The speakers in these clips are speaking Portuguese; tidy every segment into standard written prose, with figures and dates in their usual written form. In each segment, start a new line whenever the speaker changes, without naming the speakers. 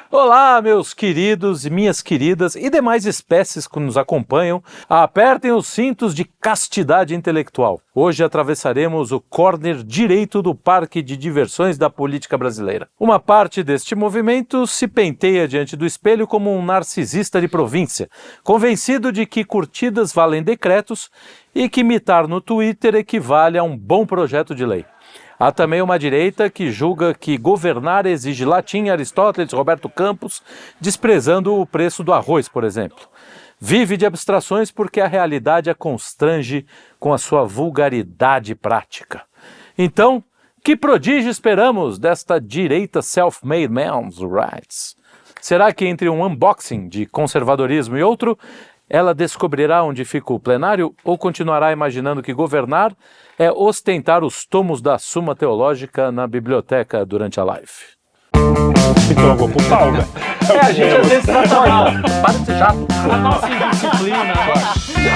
Olá, meus queridos e minhas queridas e demais espécies que nos acompanham, apertem os cintos de castidade intelectual. Hoje atravessaremos o córner direito do parque de diversões da política brasileira. Uma parte deste movimento se penteia diante do espelho como um narcisista de província, convencido de que curtidas valem decretos e que imitar no Twitter equivale a um bom projeto de lei. Há também uma direita que julga que governar exige latim, Aristóteles, Roberto Campos, desprezando o preço do arroz, por exemplo. Vive de abstrações porque a realidade a constrange com a sua vulgaridade prática. Então, que prodígio esperamos desta direita self-made man's rights? Será que entre um unboxing de conservadorismo e outro, ela descobrirá onde fica o plenário ou continuará imaginando que governar é ostentar os tomos da Suma Teológica na biblioteca durante a live?
Então eu vou pro pau, né?
A gente às vezes trata mal. Para de ser chato. A nossa indisciplina agora. A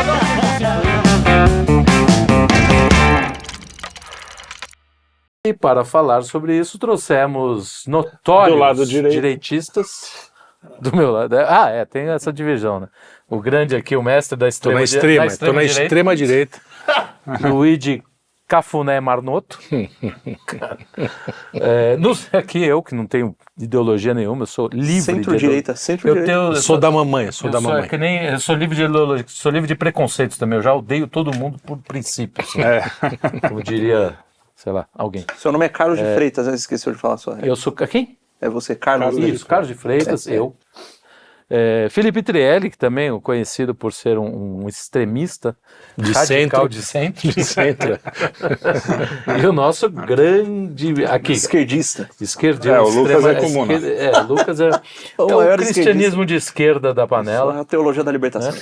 nossa indisciplina. E para falar sobre isso, trouxemos notórios
Do lado direito.
direitistas. Do meu lado. Tem essa divisão, né? O grande aqui, o mestre da
Tô
extrema direita.
tô na extrema direita.
Luigi Cafuné Marnoto. Aqui eu, que não tenho ideologia nenhuma, eu sou livre
Centro-direita, centro-direita.
eu
Sou da mamãe, eu sou da mamãe.
Eu sou livre de ideologia, sou livre de preconceitos também. Eu já odeio todo mundo por princípio. Assim. Como diria, sei lá, alguém.
Seu nome é Carlos de Freitas, você esqueceu de falar a sua regra.
Eu sou quem?
É você, Carlos.
Isso, Carlos de Freitas, eu. Felipe Trielli, que também é conhecido por ser um extremista
De
radical
centro.
de centro.
De centro.
E o nosso grande aqui,
Esquerdista.
esquerdista.
O Lucas é comum, né?
O Lucas é o
maior
cristianismo de esquerda da panela.
A teologia da libertação.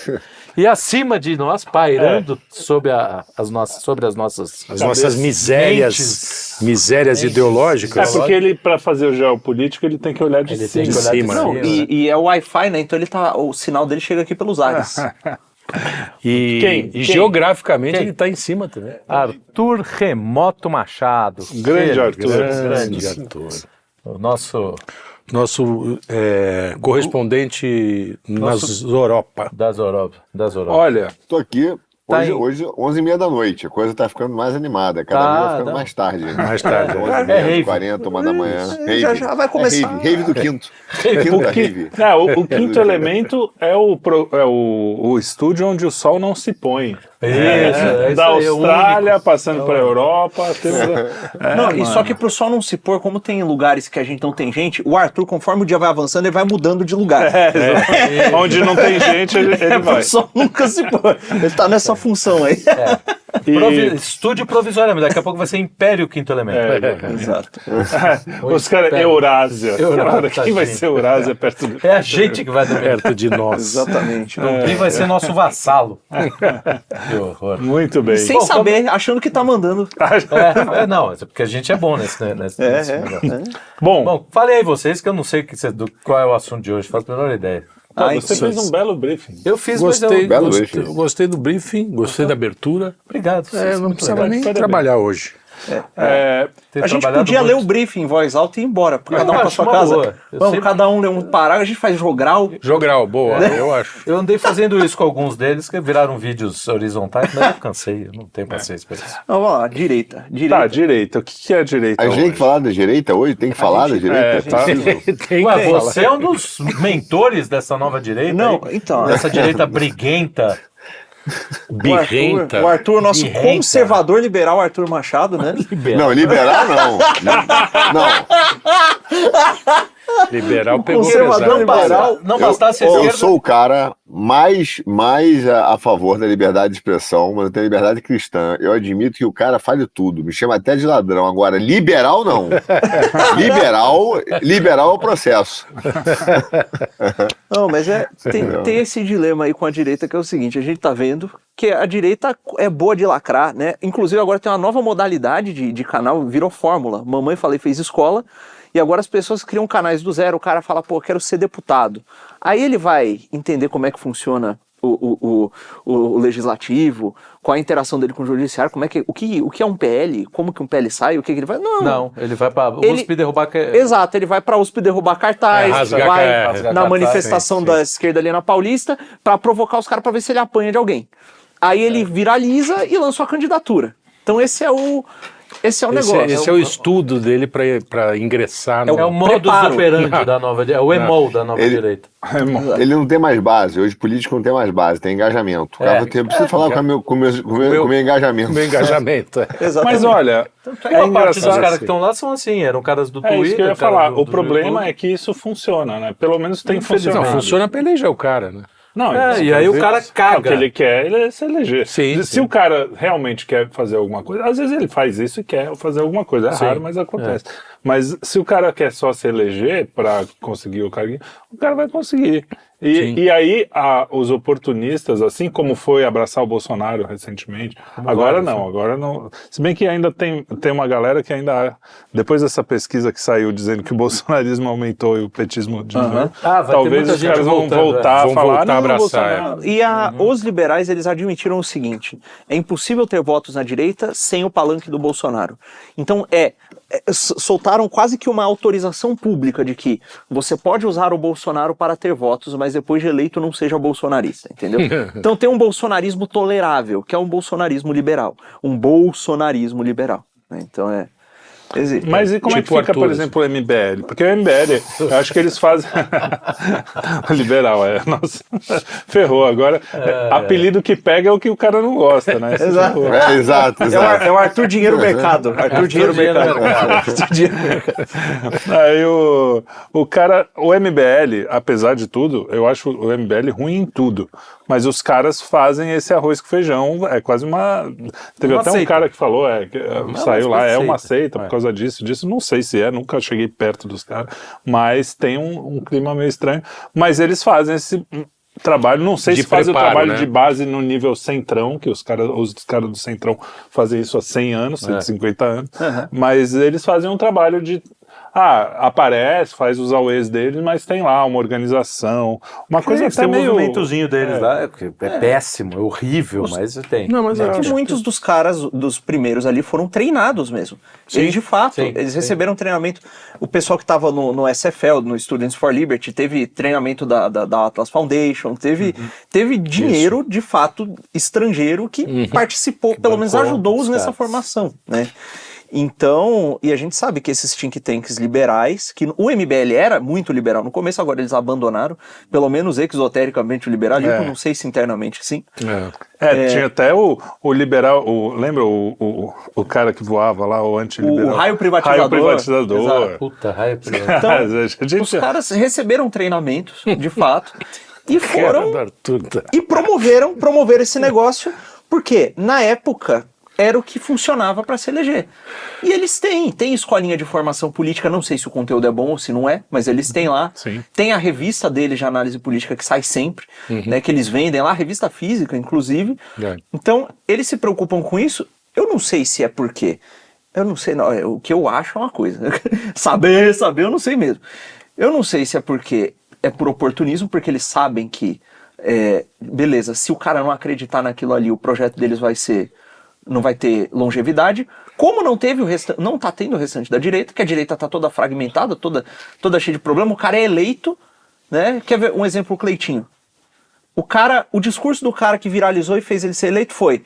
E acima de nós, pairando sobre as
nossas misérias ideológicas.
Porque ele, pra fazer o geopolítico, ele tem que olhar de cima.
tem que olhar de
cima.
cima.
Não, e é o Wi-Fi, né? Então o sinal dele chega aqui pelos ares.
E geograficamente ele está em cima também.
Arthur Remoto Machado.
Grande Arthur.
Grande Arthur.
O nosso
Nosso correspondente nas Europa.
das Europa.
Olha,
Tô aqui
Tá
hoje 11h30 da noite. A coisa tá ficando mais animada. Cada dia vai ficando mais tarde.
Mais tarde.
11h30, 40, 1 da manhã. Rave.
Já vai começar.
Rave do quinto. Quinta rave.
o quinto elemento é o estúdio onde o sol não se põe.
Isso,
Da
aí,
Austrália, passando para a Europa.
E só que pro sol não se pôr, como tem lugares que a gente não tem gente, o Arthur, conforme o dia vai avançando, ele vai mudando de lugar.
Onde não tem gente, ele vai.
Pro sol nunca se pôr. Ele tá nessa função aí.
Estúdio provisoriamente, daqui a pouco vai ser Império Quinto Elemento.
Exato.
Os caras, Eurásia. Quem vai ser Eurásia perto do...
É a gente que vai
Perto de nós.
Exatamente.
O Pri vai ser nosso vassalo. Que horror.
Muito bem.
Sem saber, achando que tá mandando.
Não, porque a gente é bom nesse negócio.
Bom,
Falei aí vocês que eu não sei qual é o assunto de hoje, faço a menor ideia.
você fez um belo briefing.
Eu fiz,
Gostei do briefing, gostei da abertura.
Obrigado.
Não precisava nem trabalhar hoje.
A gente podia ler o briefing em voz alta e ir embora, cada um pra sua casa. Vamos, cada um lê um parágrafo, a gente faz jogral.
Jogral, boa, eu acho.
Eu andei fazendo isso com alguns deles, que viraram vídeos horizontais, mas eu cansei, eu não tenho paciência pra isso.
Não, vamos lá, direita.
Tá, direita. O que é a direita?
A gente tem que falar da direita hoje? Tem que falar da direita?
Você é um dos mentores dessa nova direita?
Não, então.
Dessa direita briguenta.
Birrenta.
O Arthur, nosso
Birrenta.
conservador liberal Arthur Machado, né?
Não, liberal não. Não.
Liberal pegou
conservador
pesado.
liberal.
Não bastasse a
Eu
esquerda.
sou o cara mais a favor da liberdade de expressão, mas eu tenho liberdade cristã. Eu admito que o cara fale tudo, me chama até de ladrão. Agora, liberal não. Liberal é o processo.
Não, mas tem esse dilema aí com a direita que é o seguinte, a gente tá vendo que a direita é boa de lacrar, né? Inclusive agora tem uma nova modalidade de canal, virou fórmula. Mamãe Falei fez escola. E agora as pessoas criam canais do zero, o cara fala, pô, quero ser deputado. Aí ele vai entender como é que funciona o legislativo, qual a interação dele com o judiciário, o que é um PL, como que um PL sai, o que ele vai...
Não, ele vai pra USP derrubar...
Exato, ele vai pra USP derrubar cartaz,
rasgar
na manifestação
sim.
da esquerda ali na Paulista, pra provocar os caras pra ver se ele apanha de alguém. Aí ele viraliza e lança a candidatura. Então esse é o negócio.
Esse é o estudo dele para ingressar no...
É o modus operandi da nova direita, é o EMOL da nova direita.
Ele não tem mais base. Hoje político não tem mais base, tem engajamento. O cara eu preciso falar com o meu engajamento.
Meu engajamento.
Exatamente.
Mas olha,
Uma parte dos caras que estão lá são assim, eram caras do Twitter.
É isso que eu ia falar. O
do
problema
YouTube.
é que isso funciona, né? Pelo menos tem
Não,
funcionado.
funciona para eleger o cara, né?
Não,
e aí o cara caga.
O que ele quer, ele é se eleger.
Sim,
Se o cara realmente quer fazer alguma coisa, às vezes ele faz isso e quer fazer alguma coisa. É raro, mas acontece. Mas se o cara quer só se eleger para conseguir o cargo, o cara vai conseguir. E aí os oportunistas, assim como foi abraçar o Bolsonaro recentemente, agora não. Se bem que ainda tem uma galera que ainda, depois dessa pesquisa que saiu dizendo que o bolsonarismo aumentou e o petismo diminuiu, talvez os caras vão voltar a falar,
voltar a abraçar.
E os liberais, eles admitiram o seguinte: é impossível ter votos na direita sem o palanque do Bolsonaro. Então soltaram quase que uma autorização pública de que você pode usar o Bolsonaro para ter votos, mas depois de eleito não seja bolsonarista, entendeu? Então tem um bolsonarismo tolerável, que é um bolsonarismo liberal. Um bolsonarismo liberal, né? Então existe.
Mas e como é que fica, por exemplo, o MBL? Porque o MBL, eu acho que eles fazem... Liberal, nossa, ferrou. Agora, apelido que pega é o que o cara não gosta, né?
Exato.
Exato.
É o Arthur Dinheiro Mercado. Arthur Dinheiro Mercado.
Aí o cara, o MBL, apesar de tudo, eu acho o MBL ruim em tudo. Mas os caras fazem esse arroz com feijão, é quase uma... Teve
uma
até
seita.
um cara que falou, saiu lá, é uma seita por
É.
causa disso, não sei se nunca cheguei perto dos caras, mas tem um clima meio estranho. Mas eles fazem esse trabalho, não sei
De
se fazem o
preparo,
trabalho
né?
de base no nível centrão, que os caras do centrão fazem isso há 100 anos, 150 anos, mas eles fazem um trabalho de... aparece, faz os auês deles, mas tem lá uma organização, uma coisa até
tem um
meio...
movimentozinho deles lá, é péssimo, é horrível, mas tem.
Não, mas
Que muitos dos caras, dos primeiros ali, foram treinados mesmo. Eles, de fato, eles receberam treinamento. O pessoal que estava no SFL, no Students for Liberty, teve treinamento da Atlas Foundation, teve dinheiro, de fato, estrangeiro que participou, pelo menos ajudou-os nessa formação, né? Então, e a gente sabe que esses think tanks liberais, que o MBL era muito liberal no começo, agora eles abandonaram, pelo menos exotericamente o liberalismo, não sei se internamente sim.
Tinha até o liberal, lembra o cara que voava lá, o antiliberal?
O raio privatizador.
Exato.
Puta, raio privatizador.
Então, os caras receberam treinamentos, de fato, e foram e promoveram esse negócio, porque na época era o que funcionava para se eleger. E eles têm escolinha de formação política, não sei se o conteúdo é bom ou se não é, mas eles têm lá.
Sim.
Tem a revista deles de análise política que sai sempre, né, que eles vendem lá, revista física, inclusive. Então, eles se preocupam com isso. Eu não sei se é porque... Eu não sei, não, o que eu acho é uma coisa. saber, eu não sei mesmo. Eu não sei se é porque é por oportunismo, porque eles sabem que, beleza, se o cara não acreditar naquilo ali, o projeto deles não vai ter longevidade, como não teve não tá tendo o restante da direita, que a direita tá toda fragmentada, toda cheia de problema, o cara é eleito, né? Quer ver um exemplo, o Cleitinho? O discurso do cara que viralizou e fez ele ser eleito foi: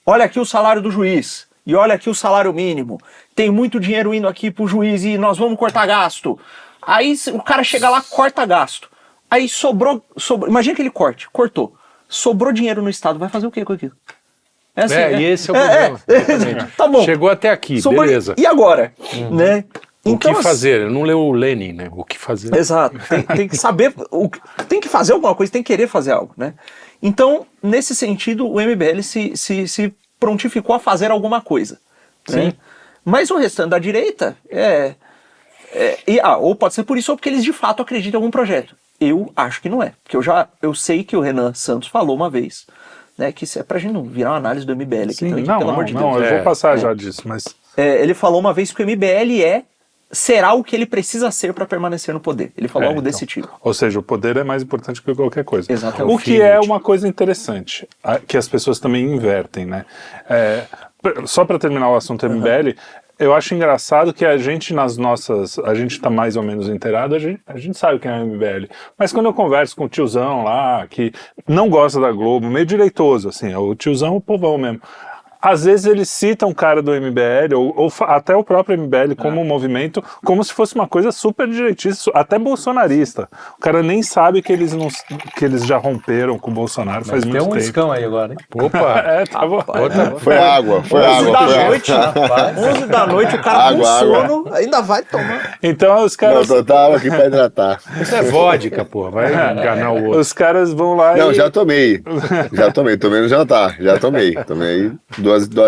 olha aqui o salário do juiz, e olha aqui o salário mínimo, tem muito dinheiro indo aqui pro juiz e nós vamos cortar gasto. Aí o cara chega lá, corta gasto. Aí sobrou, imagina que ele cortou. Sobrou dinheiro no Estado, vai fazer o quê com aquilo?
E esse é o problema.
Tá bom.
Chegou até aqui, beleza.
E agora? Né? Então,
o que fazer? Não leu o Lenin, né? O que fazer?
Exato. Tem que saber, tem que fazer alguma coisa, tem que querer fazer algo, né? Então, nesse sentido, o MBL se prontificou a fazer alguma coisa. Né? Mas o restante da direita ou pode ser por isso ou porque eles de fato acreditam em algum projeto. Eu acho que não é. Porque eu sei que o Renan Santos falou uma vez, né, que isso é pra gente não virar uma análise do MBL aqui.
Sim,
pelo amor de Deus.
eu vou passar já disso, mas...
Ele falou uma vez que o MBL é será o que ele precisa ser para permanecer no poder. Ele falou algo desse tipo.
Ou seja, o poder é mais importante que qualquer coisa.
Exatamente.
O que é uma coisa interessante, que as pessoas também invertem, né? Só para terminar o assunto MBL, eu acho engraçado que a gente a gente tá mais ou menos inteirado, a gente sabe o que é o MBL. Mas quando eu converso com o tiozão lá, que não gosta da Globo, meio direitoso, assim, o tiozão, o povão mesmo. Às vezes eles citam um cara do MBL, ou até o próprio MBL como um movimento, como se fosse uma coisa super direitista, até bolsonarista. O cara nem sabe que eles já romperam com o Bolsonaro faz muito tempo.
Tem um iscão aí agora, hein?
Opa! Tava...
Foi água.
11 da noite, o cara com sono ainda vai tomar.
Então os caras...
Não, eu tava aqui pra hidratar.
Isso é vodka, pô, vai enganar o outro.
Os caras vão lá
Não, já tomei no jantar, tomei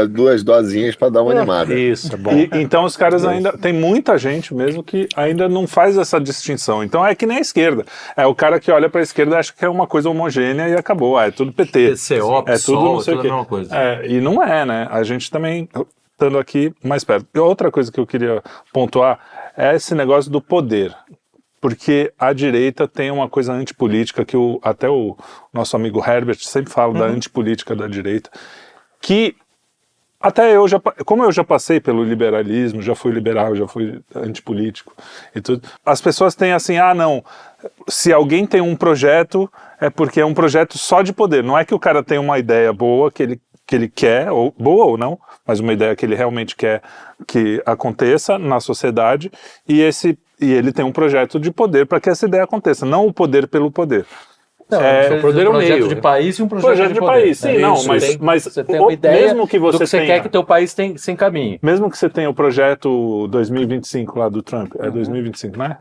duas dosinhas pra dar uma animada.
Isso, é bom.
Então os caras ainda, tem muita gente mesmo que ainda não faz essa distinção, então é que nem a esquerda, o cara que olha pra esquerda acha que é uma coisa homogênea e acabou, é tudo PT,
PCO,
é tudo não sei o
a
quê.
mesma coisa.
E não é, né, a gente também, estando aqui mais perto. E outra coisa que eu queria pontuar é esse negócio do poder. Porque a direita tem uma coisa antipolítica que até o nosso amigo Herbert sempre fala da antipolítica da direita, que até como eu já passei pelo liberalismo, já fui liberal, já fui antipolítico e tudo, as pessoas têm assim, não, se alguém tem um projeto, é porque é um projeto só de poder, não é que o cara tem uma ideia boa que ele quer, ou boa ou não, mas uma ideia que ele realmente quer que aconteça na sociedade, e ele tem um projeto de poder para que essa ideia aconteça, não o poder pelo poder.
O poder é um
projeto
meio.
de país e um projeto de poder.
País, sim, não, mas
você tem uma ideia
mesmo que você
do que você
tenha,
quer que teu país se encaminhe.
mesmo que você tenha o projeto 2025 lá do Trump, 2025, né?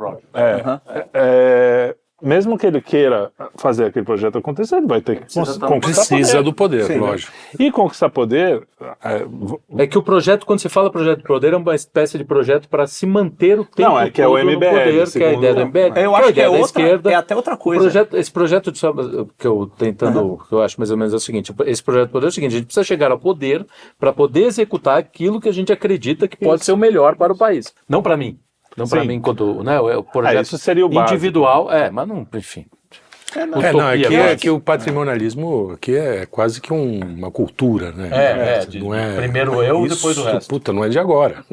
Mesmo que ele queira fazer aquele projeto acontecer, ele vai ter que conquistar
Precisa
poder.
do poder, lógico.
E conquistar poder...
É que o projeto, quando você fala projeto de poder, é uma espécie de projeto para se manter o tempo
Não, que é o
todo no
MBL,
poder, que é a ideia do MBL.
Eu acho que
a ideia da esquerda.
é até outra coisa.
Esse projeto que eu que eu acho mais ou menos é o seguinte, esse projeto de poder é o seguinte, a gente precisa chegar ao poder para poder executar aquilo que a gente acredita que pode ser o melhor para o país. Não para mim. Não para mim, enquanto o projeto
isso seria o básico.
individual, mas não, enfim.
É que o patrimonialismo aqui é quase que uma cultura, né? Não é,
primeiro eu, depois o resto.
Puta, não é de agora.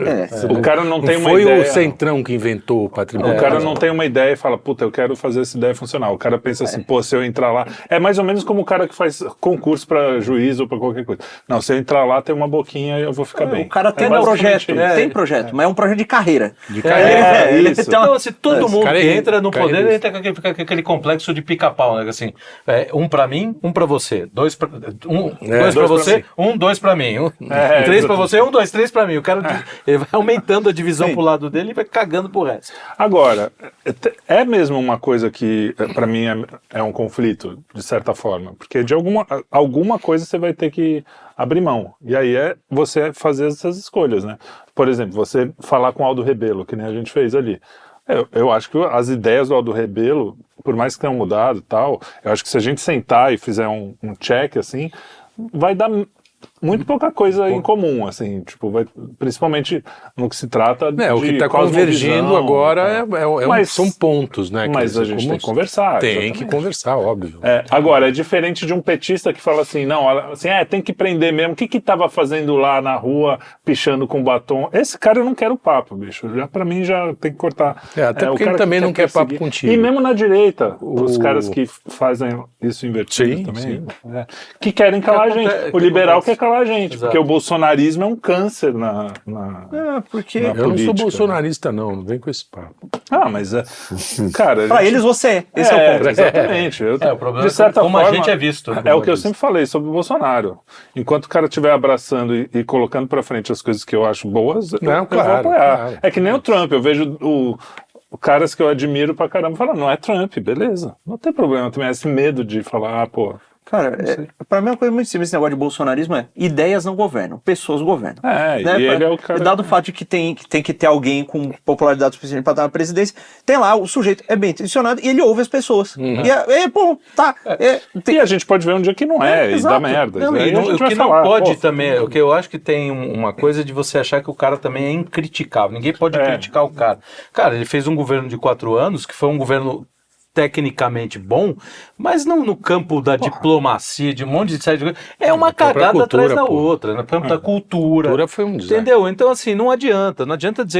O cara não tem uma
foi
ideia...
o Centrão que inventou o patrimônio.
O cara não tem uma ideia e fala, puta, eu quero fazer essa ideia funcionar. O cara pensa assim, se eu entrar lá... É mais ou menos como o cara que faz concurso pra juiz ou pra qualquer coisa. Não, se eu entrar lá, tem uma boquinha e eu vou ficar bem.
O cara tem um projeto, mas é um projeto de carreira.
Isso.
Então, se todo mundo que entra no poder, ele
carreirista.
entra com aquele complexo de pica-pau, né? Assim, um pra mim, um pra você. Dois pra você, dois pra mim. Três pra você, dois, três pra mim. O cara ele vai aumentando a divisão pro lado dele e vai cagando pro resto.
Agora, é mesmo uma coisa que, pra mim, é um conflito, de certa forma. Porque de alguma coisa você vai ter que abrir mão. E aí é você fazer essas escolhas, né? Por exemplo, você falar com o Aldo Rebelo, que nem a gente fez ali. Eu acho que as ideias do Aldo Rebelo, por mais que tenham mudado e tal, eu acho que se a gente sentar e fizer um check, assim, vai dar muito pouca coisa em comum, assim, tipo, principalmente no que se trata de
o que está convergindo agora são pontos, né?
Mas a gente tem que conversar.
Tem que conversar, óbvio.
Agora, é diferente de um petista que fala assim, não, assim, tem que prender mesmo. O que estava fazendo lá na rua, pichando com batom? Esse cara eu não quero papo, bicho. Pra mim já tem que cortar.
Até porque ele também não quer papo contigo.
E mesmo na direita, os caras que fazem isso invertido também, que querem calar a gente. O liberal quer calar a gente, porque o bolsonarismo é um câncer na
porque
na
eu não sou
política,
bolsonarista, não vem com esse papo.
Mas, cara...
Pra eles você é. Esse é o ponto.
Exatamente.
O problema
de certa
como
forma,
a gente é visto.
É o que eu sempre falei sobre o Bolsonaro. Enquanto o cara estiver abraçando e colocando pra frente as coisas que eu acho boas, eu vou apoiar. Claro. É que nem o Trump, eu vejo caras que eu admiro pra caramba falando, não é Trump, beleza. Não tem problema também, esse medo de falar,
Cara, pra mim é uma coisa muito simples, esse negócio de bolsonarismo ideias não governam, pessoas governam.
Né? E ele é o cara...
Dado o fato de que tem que ter alguém com popularidade suficiente pra estar na presidência, tem lá, o sujeito é bem intencionado e ele ouve as pessoas.
E a gente pode ver um dia que não e dá merda.
Não, o que não pode também, o que eu acho que tem uma coisa de você achar que o cara também é incriticável, ninguém pode criticar o cara. Cara, ele fez um governo de 4 anos, que foi um governo tecnicamente bom, mas não no campo da diplomacia, de um monte de série de coisas. É uma cagada atrás da outra, no campo da cultura.
Cultura foi um desastre.
Entendeu? Então, assim, não adianta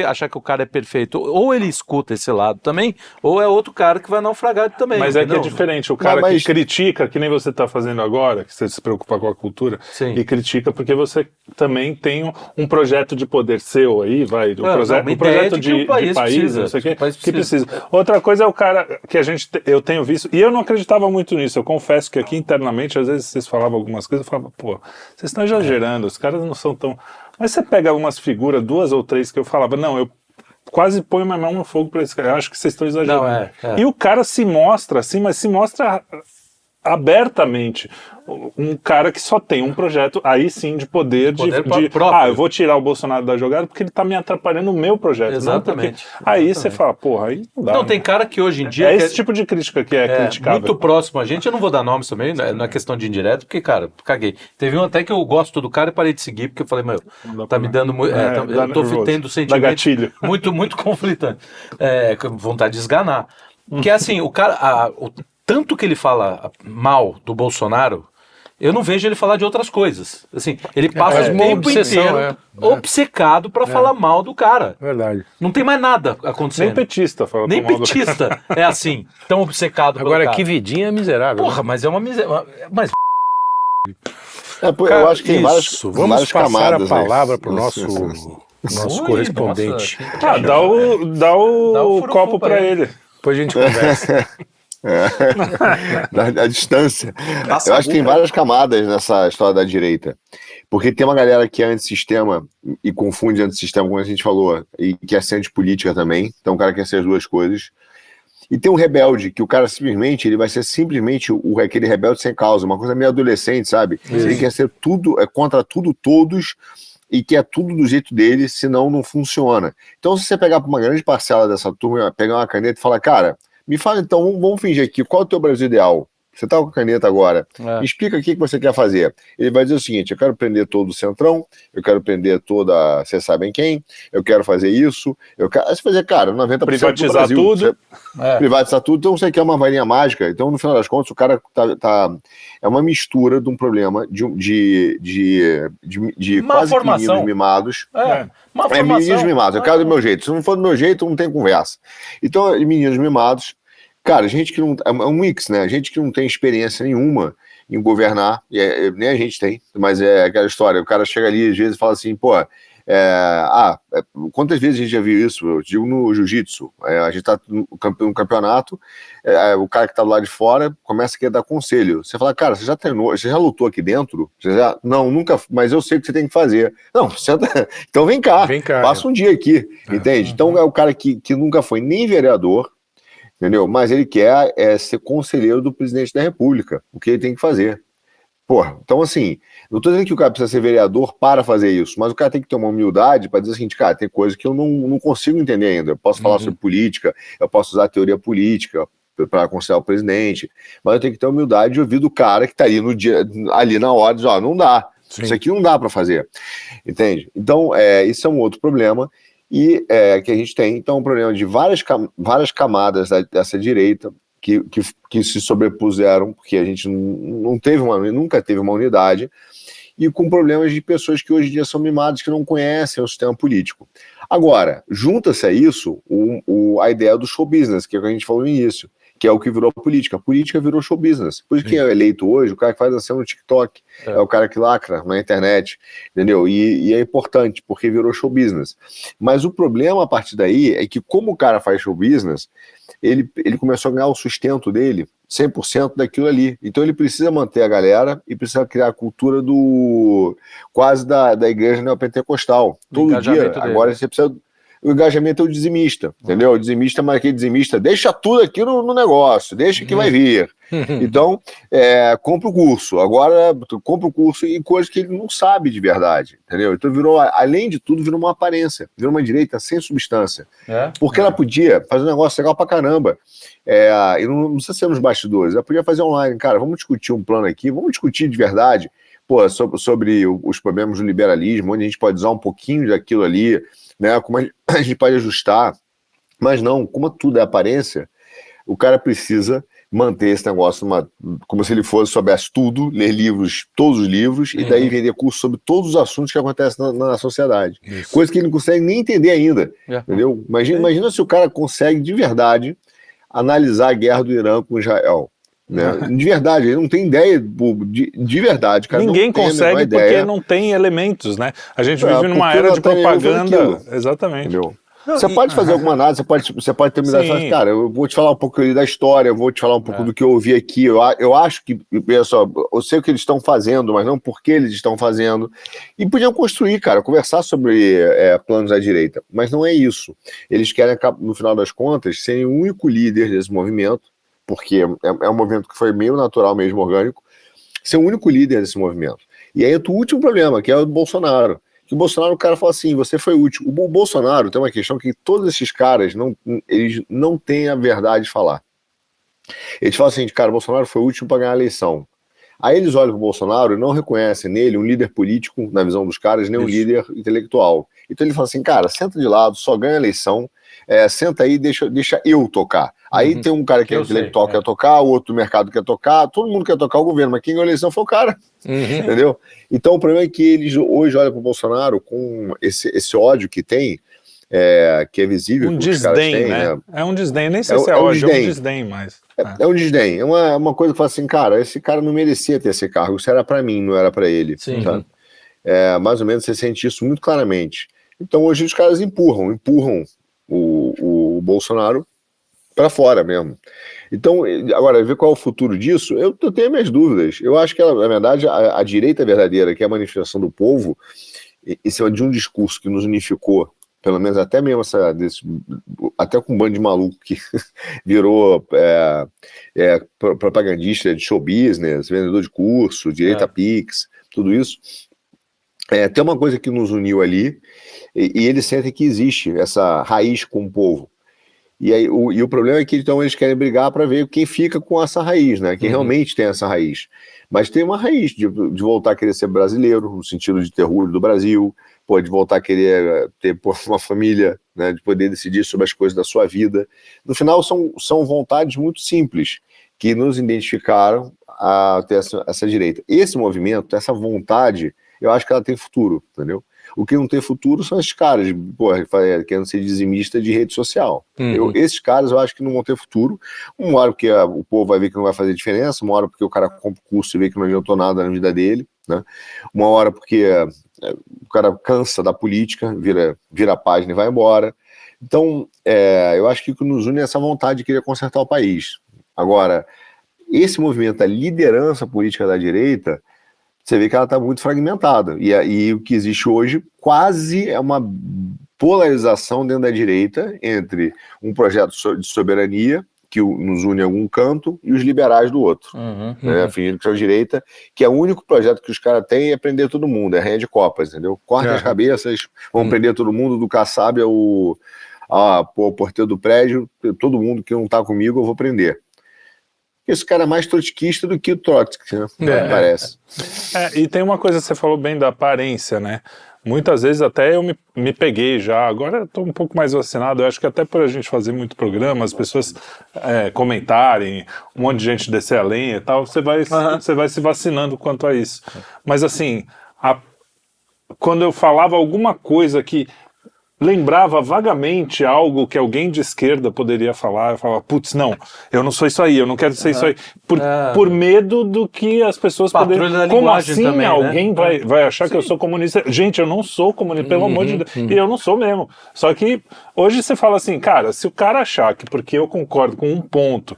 achar que o cara é perfeito. Ou ele escuta esse lado também, ou é outro cara que vai naufragar também.
Mas
entendeu?
É que é diferente. O cara que critica, que nem você está fazendo agora, que você se preocupa com a cultura, e critica porque você também tem um projeto de poder seu aí, um projeto de país, não sei o que precisa. Outra coisa é o cara que eu tenho visto, e eu não acreditava muito nisso, eu confesso que aqui internamente, às vezes vocês falavam algumas coisas, eu falava, pô, vocês estão exagerando, os caras não são tão... Mas você pega algumas figuras, 2 ou 3, que eu falava, não, eu quase ponho minha mão no fogo pra esse cara, eu acho que vocês estão exagerando. E o cara se mostra assim, mas se mostra abertamente um cara que só tem um projeto, aí sim, de poder próprio. Eu vou tirar o Bolsonaro da jogada porque ele tá me atrapalhando no meu projeto.
Exatamente.
Aí você fala, porra, aí não dá.
Não, tem cara que hoje em dia...
esse tipo de crítica que é criticável.
Muito próximo a gente, eu não vou dar nomes também, não é questão de indireto, porque, cara, caguei. Teve um até que eu gosto do cara e parei de seguir, porque eu falei, tá me dando muito... eu tô tendo sentimento muito conflitante. Vontade de esganar. Que é assim, o cara... tanto que ele fala mal do Bolsonaro, eu não vejo ele falar de outras coisas. Assim, ele passa o tempo inteiro obcecado para falar mal do cara.
Verdade.
Não tem mais nada acontecendo.
Nem petista fala
Nem petista é assim, tão obcecado pelo
cara.
Agora,
que vidinha miserável.
Porra, mas é uma miséria. Mas...
eu acho que tem várias
Vamos passar
camadas,
a palavra para o nosso correspondente.
Dá o copo para ele.
Depois a gente conversa.
A distância. Eu acho que tem várias camadas nessa história da direita. Porque tem uma galera que é antissistema e confunde antissistema, como a gente falou, e quer ser antipolítica também. Então o cara quer ser as duas coisas. E tem um rebelde, que o cara simplesmente, ele vai ser simplesmente aquele rebelde sem causa, uma coisa meio adolescente, sabe? Ele quer ser tudo, contra tudo, todos, e quer tudo do jeito dele, senão não funciona. Então se você pegar uma grande parcela dessa turma, pegar uma caneta e falar, cara, me fala então, vamos fingir aqui, qual é o teu Brasil ideal? Você tá com a caneta agora, me explica o que você quer fazer. Ele vai dizer o seguinte, eu quero prender todo o Centrão, eu quero prender toda, vocês sabem quem, eu quero fazer isso, eu quero... Aí você fazer, cara, 90%
privatizar
do Brasil.
Tudo.
Privatizar tudo, então você quer uma varinha mágica. Então, no final das contas, o cara é uma mistura de um problema de quase
formação.
Meninos mimados.
Uma formação.
Meninos mimados, eu quero do meu jeito. Se não for do meu jeito, não tem conversa. Então, meninos mimados. Cara, gente que não... É um mix, né? Gente que não tem experiência nenhuma em governar, nem a gente tem, mas é aquela história, o cara chega ali às vezes e fala assim, pô, quantas vezes a gente já viu isso? Eu digo no jiu-jitsu, a gente tá no campeonato, o cara que tá do lado de fora começa a querer dar conselho. Você fala, cara, você já treinou, você já lutou aqui dentro? Não, nunca, mas eu sei o que você tem que fazer. Não, então vem cá, passa um dia aqui, entende? Então é o cara que nunca foi nem vereador, entendeu? Mas ele quer ser conselheiro do presidente da República, o que ele tem que fazer. Porra, então assim, não tô dizendo que o cara precisa ser vereador para fazer isso, mas o cara tem que ter uma humildade para dizer o seguinte, cara, tem coisa que eu não consigo entender ainda. Eu posso falar sobre política, eu posso usar a teoria política para aconselhar o presidente, mas eu tenho que ter a humildade de ouvir do cara que tá ali na hora, diz, não dá, isso aqui não dá para fazer, entende? Então, isso é um outro problema. E que a gente tem, então, um problema de várias camadas dessa direita que se sobrepuseram, porque a gente nunca teve uma unidade, e com problemas de pessoas que hoje em dia são mimadas, que não conhecem o sistema político. Agora, junta-se a isso a ideia do show business, que é o que a gente falou no início, que é o que virou política. A política virou show business. Por isso que é eleito hoje, o cara que faz a cena no TikTok, é o cara que lacra na internet, entendeu? E é importante, porque virou show business. Mas o problema a partir daí é que como o cara faz show business, ele começou a ganhar o sustento dele 100% daquilo ali. Então ele precisa manter a galera e precisa criar a cultura quase da igreja neopentecostal. Todo dia, agora você precisa... o engajamento é o dizimista, entendeu? O dizimista, mas aquele dizimista deixa tudo aqui no negócio, deixa que vai vir. Então, compra o curso. Agora, compra o curso em coisas que ele não sabe de verdade, entendeu? Então virou, além de tudo, virou uma aparência, virou uma direita sem substância. Porque ela podia fazer um negócio legal pra caramba. E não precisa ser nos bastidores, ela podia fazer online. Cara, vamos discutir um plano aqui, vamos discutir de verdade, sobre os problemas do liberalismo, onde a gente pode usar um pouquinho daquilo ali, né? Como a gente pode ajustar. Mas não, como tudo é aparência, o cara precisa manter esse negócio como se ele soubesse tudo, ler livros, todos os livros, e daí vender curso sobre todos os assuntos que acontecem na sociedade. Isso. Coisa que ele não consegue nem entender ainda, entendeu? Imagina se o cara consegue de verdade analisar a guerra do Irã com Israel. Né? De verdade, ele não tem ideia de verdade, cara.
Ninguém consegue porque não tem elementos, né? A gente vive numa era de propaganda. Exatamente. Entendeu?
Você pode fazer alguma análise, você pode terminar e falar, cara, eu vou te falar um pouco da história, eu vou te falar um pouco do que eu ouvi aqui, eu acho que, pessoal, eu sei o que eles estão fazendo, mas não por que eles estão fazendo, e podiam construir, cara, conversar sobre planos da direita, mas não é isso. Eles querem, no final das contas, serem o único líder desse movimento, porque é um movimento que foi meio natural mesmo, orgânico, ser o único líder desse movimento. E aí entra o último problema, que é o do Bolsonaro. Que o Bolsonaro, o cara fala assim, você foi útil. O Bolsonaro tem uma questão que todos esses caras, eles não têm a verdade de falar. Eles falam assim, cara, o Bolsonaro foi útil para ganhar a eleição. Aí eles olham para o Bolsonaro e não reconhecem nele um líder político, na visão dos caras, nem um líder intelectual. Então ele fala assim, cara, senta de lado, só ganha a eleição, senta aí, deixa eu tocar. Aí tem um cara que é intelectual que quer tocar, o outro do mercado quer tocar, todo mundo quer tocar o governo, mas quem ganhou a eleição foi o cara, entendeu? Então o problema é que eles hoje olham para o Bolsonaro com esse ódio que tem, que é visível.
Um desdém, né? É um desdém, nem sei se é ódio, é um desdém, mas...
É um desdém, é uma coisa que fala assim, cara, esse cara não merecia ter esse cargo, isso era para mim, não era para ele.
Sim.
Sabe? Mais ou menos você sente isso muito claramente. Então hoje os caras empurram o Bolsonaro para fora mesmo. Então, agora, ver qual é o futuro disso, eu tenho minhas dúvidas. Eu acho que, na verdade, a direita verdadeira, que é a manifestação do povo, em cima de um discurso que nos unificou, pelo menos até mesmo até com um bando de maluco que virou propagandista de show business, vendedor de curso, direita Pix, tudo isso. Tem uma coisa que nos uniu ali, e eles sentem que existe essa raiz com o povo. E o problema é que então eles querem brigar para ver quem fica com essa raiz, né? Quem realmente tem essa raiz. Mas tem uma raiz de voltar a querer ser brasileiro, no sentido de ter orgulho do Brasil, de voltar a querer ter uma família, né? De poder decidir sobre as coisas da sua vida. No final, são vontades muito simples que nos identificaram a ter essa direita. Esse movimento, essa vontade, eu acho que ela tem futuro, entendeu? O que não tem futuro são esses caras, querendo ser dizimista de rede social. Esses caras eu acho que não vão ter futuro. Uma hora porque o povo vai ver que não vai fazer diferença, uma hora porque o cara compra o curso e vê que não adiantou nada na vida dele, né? Uma hora porque o cara cansa da política, vira a página e vai embora. Então, eu acho que o que nos une é essa vontade de querer consertar o país. Agora, esse movimento, a liderança política da direita, você vê que ela está muito fragmentada. E o que existe hoje quase é uma polarização dentro da direita entre um projeto de soberania, que nos une a algum canto, e os liberais do outro. Fingindo que são direita, que é o único projeto que os caras têm é prender todo mundo, é rainha de copas, entendeu? Corta as cabeças, vão prender todo mundo, do Kassab ao porteiro do prédio, todo mundo que não está comigo eu vou prender. Esse cara é mais trotskista do que o Trotsky, né? Parece.
E tem uma coisa que você falou bem da aparência, né? Muitas vezes até eu me peguei já, agora eu estou um pouco mais vacinado, eu acho que até por a gente fazer muito programa, as pessoas comentarem, um monte de gente descer a lenha e tal, você vai se vacinando quanto a isso. Mas assim, quando eu falava alguma coisa que lembrava vagamente algo que alguém de esquerda poderia falar, eu falava, putz, não, eu não sou isso aí, eu não quero ser isso aí, por medo do que as pessoas poderiam... Como assim também, alguém vai achar que eu sou comunista? Gente, eu não sou comunista, pelo amor de Deus, e eu não sou mesmo. Só que hoje você fala assim, cara, se o cara achar que porque eu concordo com um ponto,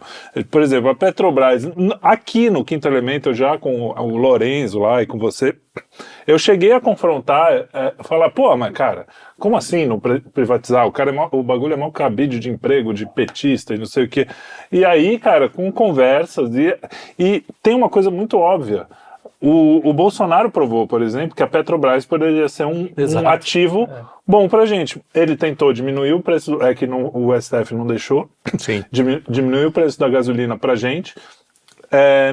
por exemplo, a Petrobras, aqui no Quinto Elemento, já com o Lorenzo lá e com você, Eu cheguei a confrontar, falar, pô, mas cara, como assim não privatizar? O bagulho é mau cabide de emprego, de petista e não sei o quê. E aí, cara, com conversas, e tem uma coisa muito óbvia. O Bolsonaro provou, por exemplo, que a Petrobras poderia ser um ativo bom pra gente. Ele tentou diminuir o preço, que o STF não deixou, diminuir o preço da gasolina pra gente,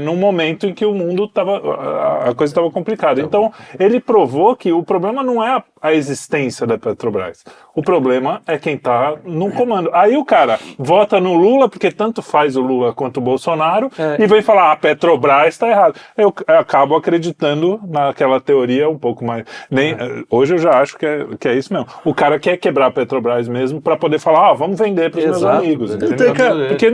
num momento em que o mundo a coisa estava complicada. Então, ele provou que o problema não é a existência da Petrobras. O problema é quem está no comando. Aí o cara vota no Lula, porque tanto faz o Lula quanto o Bolsonaro, e vem falar, a Petrobras está errada. Eu acabo acreditando naquela teoria um pouco mais... Hoje eu já acho que é isso mesmo. O cara quer quebrar a Petrobras mesmo para poder falar, vamos vender para os meus amigos. Porque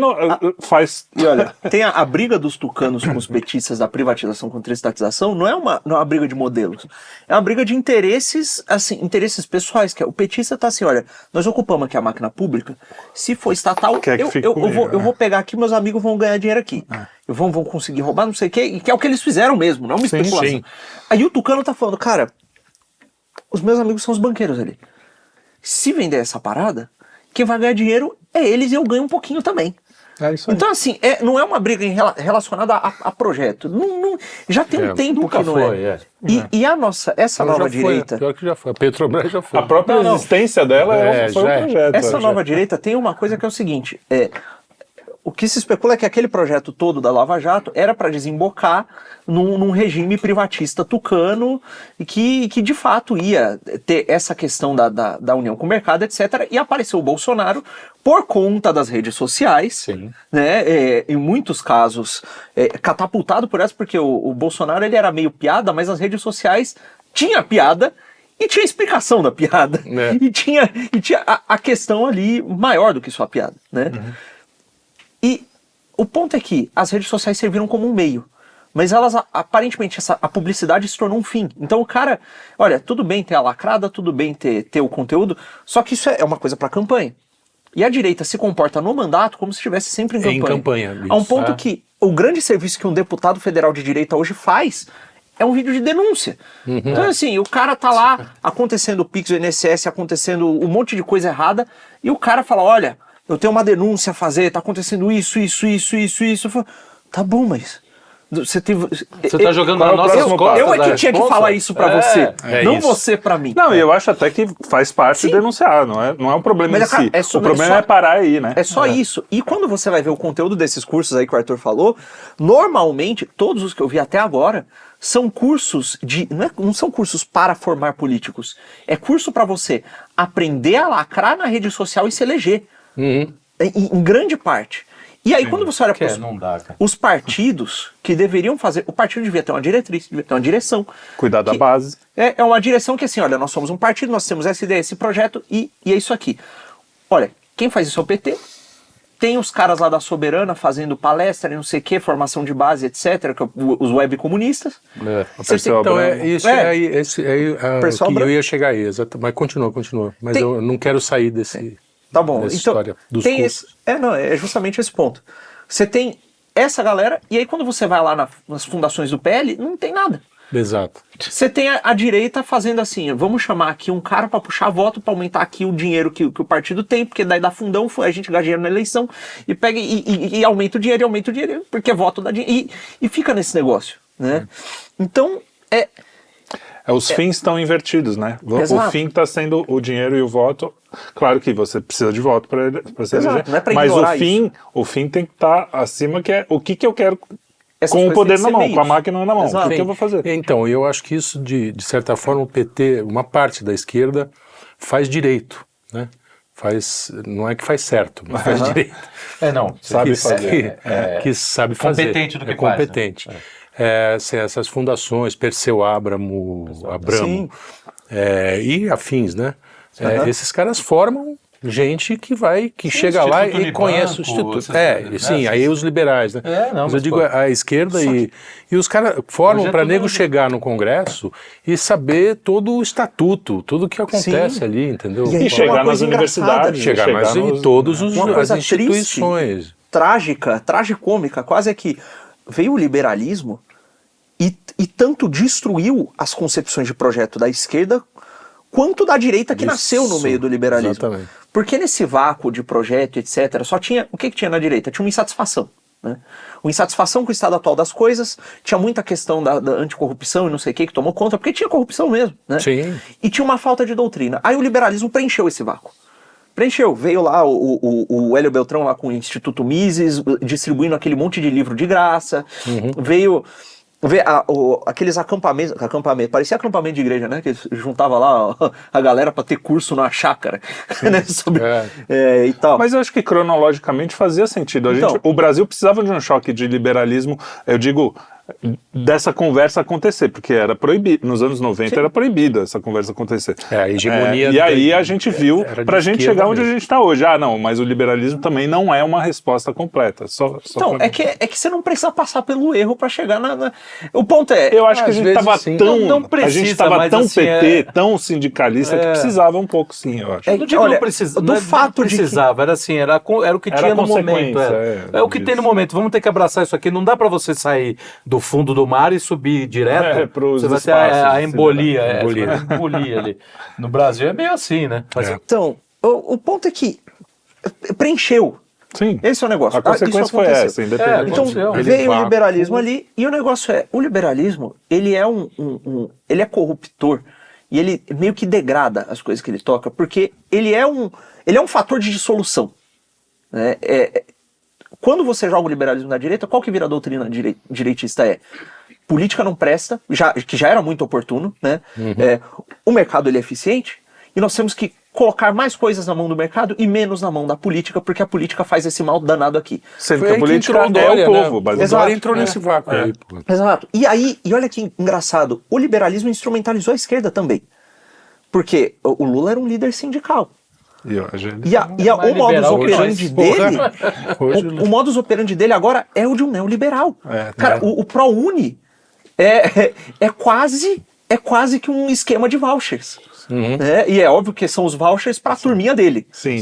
faz...
E olha, tem a briga dos tucanos com os petistas da privatização contra a estatização, não é uma briga de modelos. É uma briga de interesses, assim, interesses pessoais, que o petista tá assim, olha, nós ocupamos aqui a máquina pública, se for estatal, eu vou pegar aqui, meus amigos vão ganhar dinheiro aqui. Vão conseguir roubar, não sei o quê, que é o que eles fizeram mesmo, não é uma especulação. Sim. Aí o tucano tá falando, cara, os meus amigos são os banqueiros ali. Se vender essa parada, quem vai ganhar dinheiro é eles e eu ganho um pouquinho também. Então, assim, não é uma briga relacionada a projeto. Já tem um tempo que não é. E essa nova direita...
Pior que já foi. A Petrobras já foi.
A própria existência dela foi um projeto.
Essa nova direita tem uma coisa que é o seguinte... O que se especula é que aquele projeto todo da Lava Jato era para desembocar num regime privatista tucano e que de fato ia ter essa questão da união com o mercado, etc. E apareceu o Bolsonaro por conta das redes sociais, né? Em muitos casos catapultado por essa, porque o Bolsonaro ele era meio piada, mas as redes sociais tinha piada e tinha explicação da piada. E tinha a questão ali maior do que só a piada, né? E o ponto é que as redes sociais serviram como um meio, mas elas, aparentemente, a publicidade se tornou um fim. Então o cara, olha, tudo bem ter a lacrada, tudo bem ter o conteúdo, só que isso é uma coisa para campanha. E a direita se comporta no mandato como se estivesse sempre em campanha. A um ponto que o grande serviço que um deputado federal de direita hoje faz é um vídeo de denúncia. Então assim, o cara tá lá, acontecendo o Pix do INSS, acontecendo um monte de coisa errada, e o cara fala, olha... Eu tenho uma denúncia a fazer, tá acontecendo isso. Eu falo, tá bom, mas... Você
tá jogando nas nossas costas.
Eu é que tinha que falar isso pra você, não isso. Você pra mim.
Não, eu acho até que faz parte denunciar, não é um problema em si. O problema é parar aí, né?
É só isso. E quando você vai ver o conteúdo desses cursos aí que o Arthur falou, normalmente, todos os que eu vi até agora, são cursos não são cursos para formar políticos. É curso pra você aprender a lacrar na rede social e se eleger. Em grande parte. E aí quando você olha para os partidos que deveriam fazer, o partido devia ter uma diretriz, devia ter uma direção.
Cuidar da base.
É uma direção que assim, olha, nós somos um partido, nós temos essa ideia, esse projeto e é isso aqui. Olha, quem faz isso é o PT, tem os caras lá da Soberana fazendo palestra, não sei o que, formação de base, etc, que os web comunistas.
Então isso aí que eu ia chegar aí, exato, mas continua. Mas eu não quero sair desse...
Tá bom, então tem é justamente esse ponto. Você tem essa galera, e aí quando você vai lá nas fundações do PL, não tem nada.
Exato.
Você tem a direita fazendo assim, vamos chamar aqui um cara para puxar voto, para aumentar aqui o dinheiro que o partido tem, porque daí dá fundão, a gente gasta dinheiro na eleição, e pega e aumenta o dinheiro, porque voto dá dinheiro, e fica nesse negócio, né? Então,
os fins estão invertidos, né?
Exato.
O fim está sendo o dinheiro e o voto. Claro que você precisa de voto para se eleger, mas o fim tem que estar acima, que é o que eu quero com o poder na mão, com a máquina na mão. Exato. O que eu vou fazer?
Então, eu acho que isso, de certa forma, o PT, uma parte da esquerda, faz direito, né? Não é que faz certo, mas faz direito.
Sabe fazer.
Que sabe fazer.
Competente do que
faz. Competente. Essas fundações, Perseu Abramo, e afins, né? Esses caras formam gente que chega lá e conhece o Instituto. Aí os liberais, né? Mas eu digo a esquerda e os caras formam para nego chegar no Congresso e saber todo o estatuto, tudo o que acontece ali, entendeu?
E chegar nas universidades.
Em todas as instituições.
Triste, tragicômica, quase é que veio o liberalismo e tanto destruiu as concepções de projeto da esquerda quanto da direita que nasceu no meio do liberalismo.
Exatamente.
Porque nesse vácuo de projeto, etc., só tinha... O que tinha na direita? Tinha uma insatisfação. Né? Uma insatisfação com o estado atual das coisas, tinha muita questão da anticorrupção e não sei o que tomou conta, porque tinha corrupção mesmo. Né?
Sim.
E tinha uma falta de doutrina. Aí o liberalismo preencheu esse vácuo. Preencheu. Veio lá o Hélio Beltrão lá com o Instituto Mises, distribuindo aquele monte de livro de graça. Veio aqueles acampamentos, parecia acampamento de igreja, né? Que juntava lá a galera para ter curso na chácara, né? Sobre, e tal.
Mas eu acho que cronologicamente fazia sentido. O Brasil precisava de um choque de liberalismo, eu digo, dessa conversa acontecer, porque era proibido, nos anos 90 era proibido essa conversa acontecer.
A hegemonia.
E aí a gente viu, pra gente chegar onde a gente tá hoje. Não, mas o liberalismo também não é uma resposta completa.
Então, é que você não precisa passar pelo erro pra chegar na... O ponto é...
Eu acho que a gente tava
não precisa,
a gente tava tão
assim,
PT, tão sindicalista, que precisava um pouco, sim, eu acho.
Não precisava, era assim, era o que tinha no momento. É o que tem no momento. Vamos ter que abraçar isso aqui. Não dá pra você sair do fundo do mar e subir direto, você vai ter a embolia, embolia ali. No Brasil é meio assim, né?
Então, o ponto é que preencheu.
Sim.
Esse é o negócio.
A consequência foi essa, independente.
Então veio o liberalismo ali, e o negócio o liberalismo, ele é ele é corruptor, e ele meio que degrada as coisas que ele toca, porque ele é um fator de dissolução. Né? Quando você joga o liberalismo na direita, qual que vira a doutrina direitista? Política não presta, que já era muito oportuno, né? O mercado ele é eficiente, e nós temos que colocar mais coisas na mão do mercado e menos na mão da política, porque a política faz esse mal danado aqui.
Sendo que a política é o povo, basicamente.
Exato. Entrou nesse vácuo aí.
Exato. E olha que engraçado, o liberalismo instrumentalizou a esquerda também. Porque o Lula era um líder sindical. O modus operandi dele, o modus operandi dele agora é o de um neoliberal. Cara, o ProUni é quase que um esquema de vouchers. E é óbvio que são os vouchers para a turminha dele.
Sim.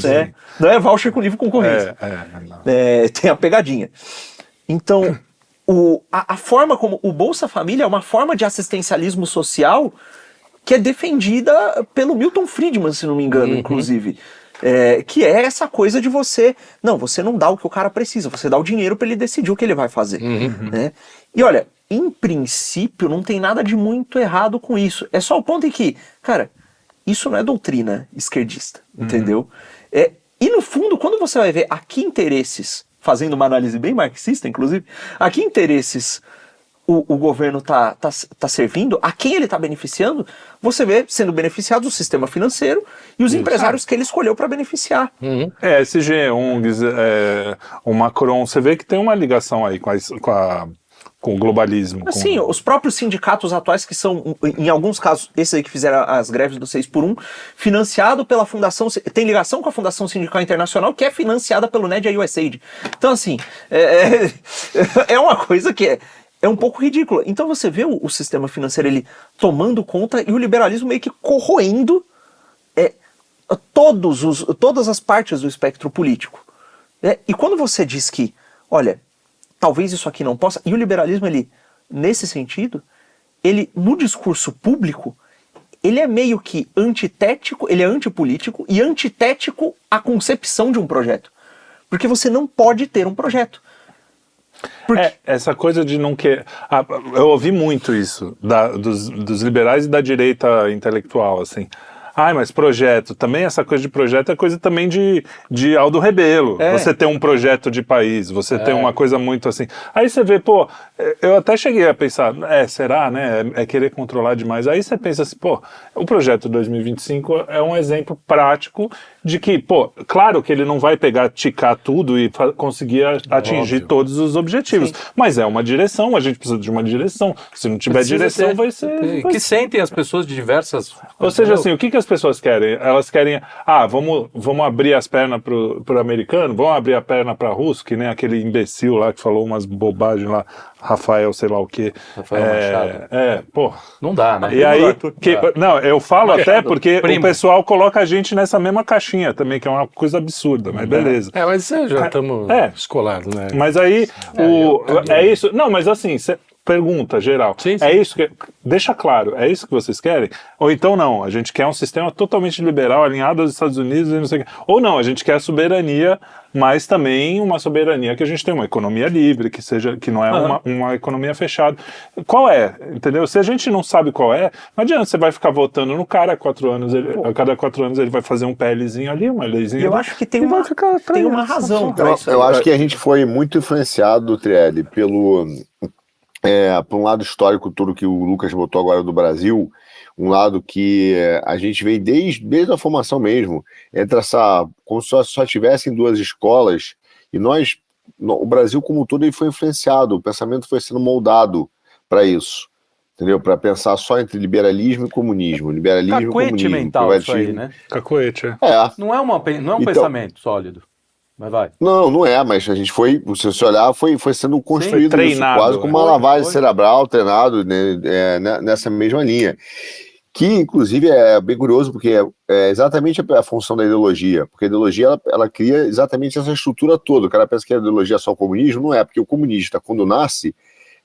Não é voucher com livro concorrência. Tem a pegadinha. Então, a forma como o Bolsa Família é uma forma de assistencialismo social que é defendida pelo Milton Friedman, se não me engano, inclusive. Que é essa coisa de você não dá o que o cara precisa, você dá o dinheiro para ele decidir o que ele vai fazer. Né? E olha, em princípio não tem nada de muito errado com isso. É só o ponto em que, cara, isso não é doutrina esquerdista, entendeu? E no fundo, quando você vai ver a que interesses, fazendo uma análise bem marxista, inclusive, a que interesses o governo tá servindo, a quem ele está beneficiando, você vê sendo beneficiado o sistema financeiro e os empresários que ele escolheu para beneficiar.
SG, ONGs, o Macron, você vê que tem uma ligação aí com o globalismo.
Sim, os próprios sindicatos atuais que são, em alguns casos, esses aí que fizeram as greves do 6x1, financiado pela Fundação, tem ligação com a Fundação Sindical Internacional, que é financiada pelo NED e a USAID. Então, assim, é uma coisa que é um pouco ridícula. Então você vê o sistema financeiro ele tomando conta e o liberalismo meio que corroendo todas as partes do espectro político. E quando você diz que, olha, talvez isso aqui não possa, e o liberalismo, ele, nesse sentido, ele, no discurso público, ele é meio que antitético, ele é antipolítico e antitético à concepção de um projeto. Porque você não pode ter um projeto.
Essa coisa de não querer... eu ouvi muito isso dos liberais e da direita intelectual, assim. Mas projeto, também essa coisa de projeto é coisa também de Aldo Rebelo. Você tem um projeto de país, você tem uma coisa muito assim. Aí você vê, eu até cheguei a pensar, será, né? É querer controlar demais. Aí você pensa assim, o projeto 2025 é um exemplo prático de que, claro que ele não vai ticar tudo e conseguir atingir todos os objetivos. Sim. Mas é uma direção, a gente precisa de uma direção. Se não tiver direção, vai ser...
Que sentem as pessoas de diversas...
Ou seja, assim, o que as pessoas querem? Elas querem, vamos abrir as pernas pro americano, vamos abrir a perna para russo, que nem aquele imbecil lá que falou umas bobagens lá, Rafael, sei lá o quê.
Rafael Machado.
Não
dá, né?
E aí, eu falo até porque o pessoal coloca a gente nessa mesma caixinha também, que é uma coisa absurda, mas beleza.
Mas já estamos escolados, né?
Mas aí, é isso. Não, mas assim, pergunta geral.
Sim.
É isso que... Deixa claro, é isso que vocês querem? Ou então não, a gente quer um sistema totalmente liberal, alinhado aos Estados Unidos e não sei o quê. Ou não, a gente quer soberania, mas também uma soberania que a gente tem uma economia livre, que não é uma economia fechada. Qual é? Entendeu? Se a gente não sabe qual é, não adianta, você vai ficar votando no cara, a cada 4 anos ele vai fazer um PLzinho ali, uma leizinha.
Eu acho que tem uma razão pra isso.
Eu acho que a gente foi muito influenciado, Trielli, por um lado histórico todo que o Lucas botou agora do Brasil, um lado que a gente vem desde a formação mesmo, como se só tivessem 2 escolas, e o Brasil como um todo ele foi influenciado, o pensamento foi sendo moldado para isso, entendeu? Para pensar só entre liberalismo e comunismo. Liberalismo
Cacuete
e comunismo.
Mental isso aí, né?
Cacuete,
Não é um pensamento sólido. Mas vai.
Não é, mas a gente foi, se você olhar, foi sendo construído
treinado,
quase como uma lavagem cerebral, treinado nessa mesma linha. Que, inclusive, é bem curioso, porque é exatamente a função da ideologia. Porque a ideologia, ela cria exatamente essa estrutura toda. O cara pensa que a ideologia é só o comunismo, não é, porque o comunista, quando nasce,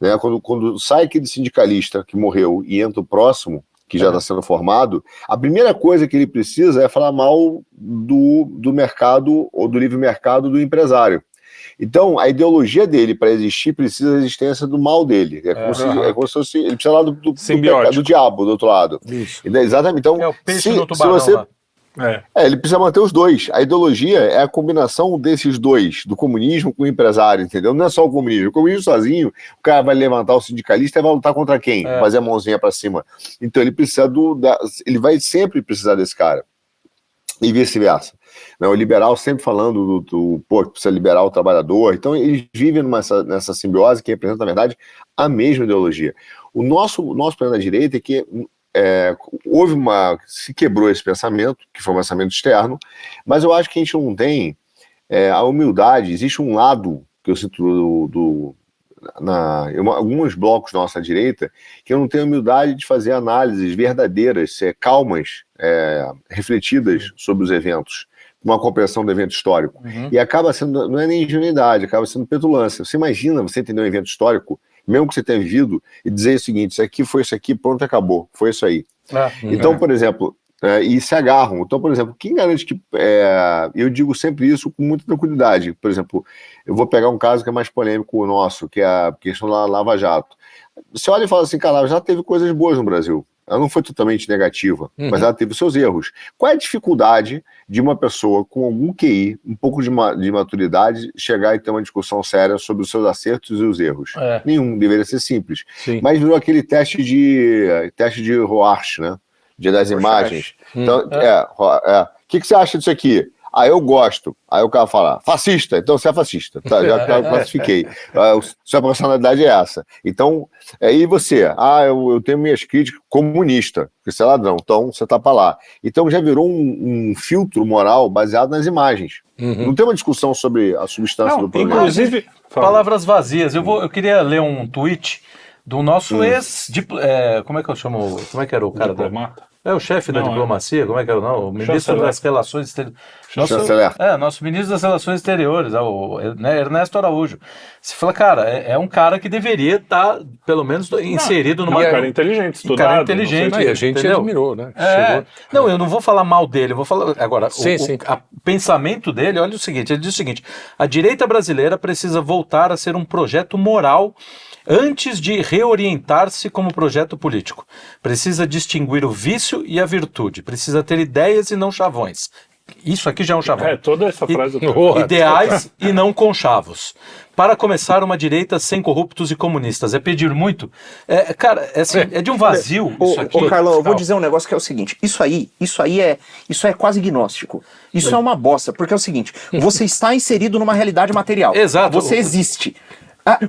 né, quando sai aquele sindicalista que morreu e entra o próximo, que já está sendo formado, a primeira coisa que ele precisa é falar mal do mercado, ou do livre mercado do empresário. Então, a ideologia dele, para existir, precisa da existência do mal dele. É como se fosse, ele precisa lá do diabo, do outro lado.
Isso.
Exatamente. Então,
o peixe no tubarão lá.
Ele precisa manter os dois. A ideologia é a combinação desses dois, do comunismo com o empresário, entendeu? Não é só o comunismo. O comunismo sozinho, o cara vai levantar o sindicalista e vai lutar contra quem? Fazer a mãozinha para cima. Então ele precisa ele vai sempre precisar desse cara. E vice-versa. O liberal sempre falando que precisa liberar o trabalhador. Então eles vivem nessa simbiose que representa, na verdade, a mesma ideologia. O nosso problema da direita é que se quebrou esse pensamento, que foi um pensamento externo, mas eu acho que a gente não tem a humildade. Existe um lado que eu sinto alguns blocos da nossa direita, que eu não tenho a humildade de fazer análises verdadeiras, calmas, refletidas sobre os eventos, uma compreensão do evento histórico. E acaba sendo, não é nem ingenuidade, acaba sendo petulância. Você imagina você entender um evento histórico, mesmo que você tenha vivido, e dizer o seguinte: isso aqui foi isso aqui, pronto, acabou, foi isso aí. Então, por exemplo, e se agarram. Então, por exemplo, quem garante que... eu digo sempre isso com muita tranquilidade. Por exemplo, eu vou pegar um caso que é mais polêmico o nosso, que é a questão da Lava Jato. Você olha e fala assim, cara, a Lava Jato teve coisas boas no Brasil. Ela não foi totalmente negativa, mas ela teve seus erros. Qual é a dificuldade de uma pessoa com algum QI, um pouco de maturidade, chegar e ter uma discussão séria sobre os seus acertos e os erros? Nenhum, deveria ser simples.
Sim.
Mas virou aquele teste de Rorschach, né? Das imagens. Então, o que você acha disso aqui? Eu gosto. Aí o cara fala, fascista, então você é fascista. Tá, já classifiquei. Sua personalidade é essa. Então, e você? Eu tenho minhas críticas, comunista, porque você é ladrão, então você tá para lá. Então já virou um filtro moral baseado nas imagens. Não tem uma discussão sobre a substância do problema.
Inclusive, palavras vazias. Eu queria ler um tweet do nosso como é que eu chamo? Como é que era o cara?
Diplomata?
O chefe da diplomacia, como é que era? O ministro das Relações Exteriores. Nosso ministro das Relações Exteriores, Ernesto Araújo. Você fala, cara, é um cara que deveria estar, pelo menos, inserido numa...
cara inteligente, estudado.
Cara inteligente.
E a gente admirou, né?
Não, eu não vou falar mal dele, eu vou falar... Agora, o pensamento dele, olha o seguinte, ele diz o seguinte: a direita brasileira precisa voltar a ser um projeto moral antes de reorientar-se como projeto político. Precisa distinguir o vício e a virtude. Precisa ter ideias e não chavões. Isso aqui já é um chavão.
Toda essa frase...
Ideais e não conchavos. Para começar, uma direita sem corruptos e comunistas. É pedir muito? Cara, é de um vazio isso aqui.
Ô, Carlão, eu vou dizer um negócio que é o seguinte. Isso aí é quase gnóstico. Isso é uma bosta, porque é o seguinte. Você está inserido numa realidade material.
Exato.
Você existe.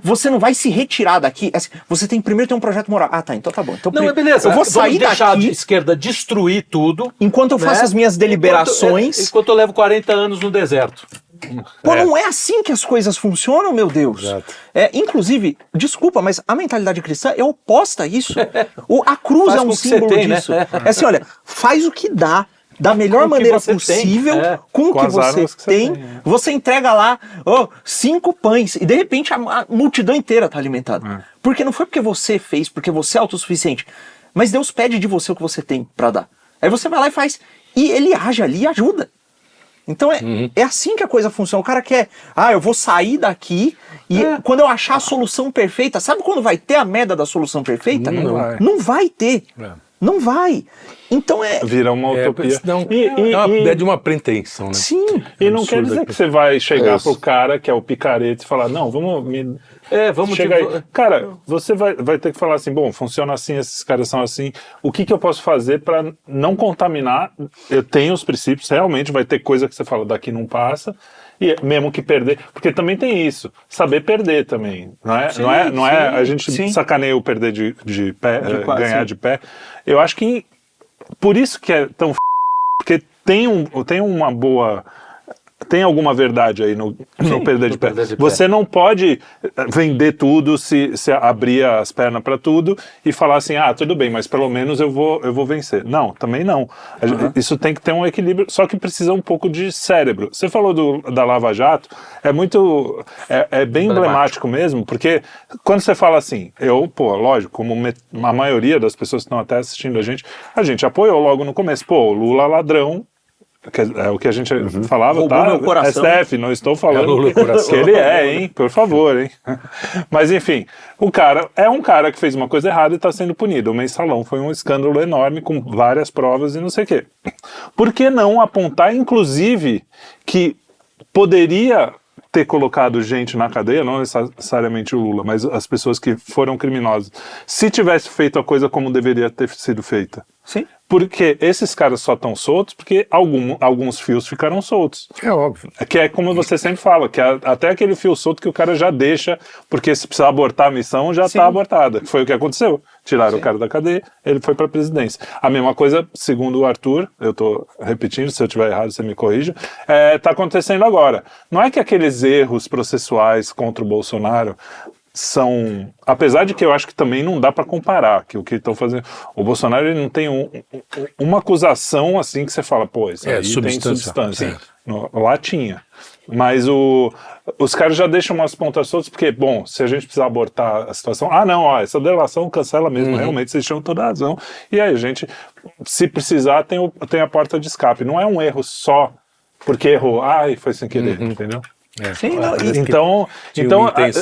Você não vai se retirar daqui. Você tem primeiro ter um projeto moral. Então tá bom. Então,
não, beleza.
Eu vou sair
deixar
daqui,
a esquerda destruir tudo.
Enquanto eu faço as minhas deliberações.
Enquanto eu levo 40 anos no deserto.
Não é assim que as coisas funcionam, meu Deus.
Exato.
Inclusive, desculpa, mas a mentalidade cristã é oposta a isso. A cruz é um símbolo disso.
Né?
É assim, olha, faz o que dá. da melhor maneira possível, com o que você tem, você entrega lá 5 pães, e de repente a multidão inteira tá alimentada. Porque não foi porque você fez, porque você é autossuficiente, mas Deus pede de você o que você tem para dar. Aí você vai lá e faz, e ele age ali e ajuda. Então é assim que a coisa funciona. O cara quer, eu vou sair daqui e quando eu achar a solução perfeita, sabe quando vai ter a merda da solução perfeita? Não vai ter. Não vai. Então
vira uma utopia.
É uma ideia de uma pretensão, né?
Sim.
E não quer dizer que você vai chegar pro cara que é o picareta e falar, não, vamos chegar aí. Cara, você vai ter que falar assim, bom, funciona assim, esses caras são assim, o que eu posso fazer para não contaminar? Eu tenho os princípios, realmente vai ter coisa que você fala, daqui não passa, e mesmo que perder, porque também tem isso, saber perder também, não é a gente sacaneia o perder de pé, ganhar de pé. Eu acho que por isso que é tão porque tem alguma verdade aí no perder de pé. Você não pode vender tudo se abrir as pernas para tudo e falar assim, tudo bem, mas pelo menos eu vou vencer. Não, também não. Isso tem que ter um equilíbrio, só que precisa um pouco de cérebro. Você falou da Lava Jato, é bem emblemático mesmo, porque quando você fala assim, lógico, como a maioria das pessoas que estão até assistindo a gente apoiou logo no começo, Lula ladrão, é o que a gente falava,
roubou meu coração.
STF, não estou falando que ele hein? Por favor, hein? Mas enfim, o cara é um cara que fez uma coisa errada e está sendo punido. O Mensalão foi um escândalo enorme com várias provas e não sei o quê. Por que não apontar, inclusive, que poderia ter colocado gente na cadeia, não necessariamente o Lula, mas as pessoas que foram criminosas, se tivesse feito a coisa como deveria ter sido feita?
Sim.
Porque esses caras só estão soltos porque alguns fios ficaram soltos.
É óbvio.
Que é como você sempre fala, que até aquele fio solto que o cara já deixa, porque se precisar abortar a missão, já está abortada. Foi o que aconteceu. Tiraram o cara da cadeia, ele foi para a presidência. A mesma coisa, segundo o Arthur, eu estou repetindo, se eu estiver errado você me corrija, está acontecendo agora. Não é que aqueles erros processuais contra o Bolsonaro são, apesar de que eu acho que também não dá para comparar, que o que estão fazendo, o Bolsonaro ele não tem uma acusação assim que você fala, isso aí tem substância. Lá tinha, mas os caras já deixam umas pontas soltas, porque, se a gente precisar abortar a situação, essa delação cancela mesmo, realmente vocês tinham toda a razão, e aí a gente, se precisar, tem a porta de escape, não é um erro só porque errou, foi sem querer, entendeu? Então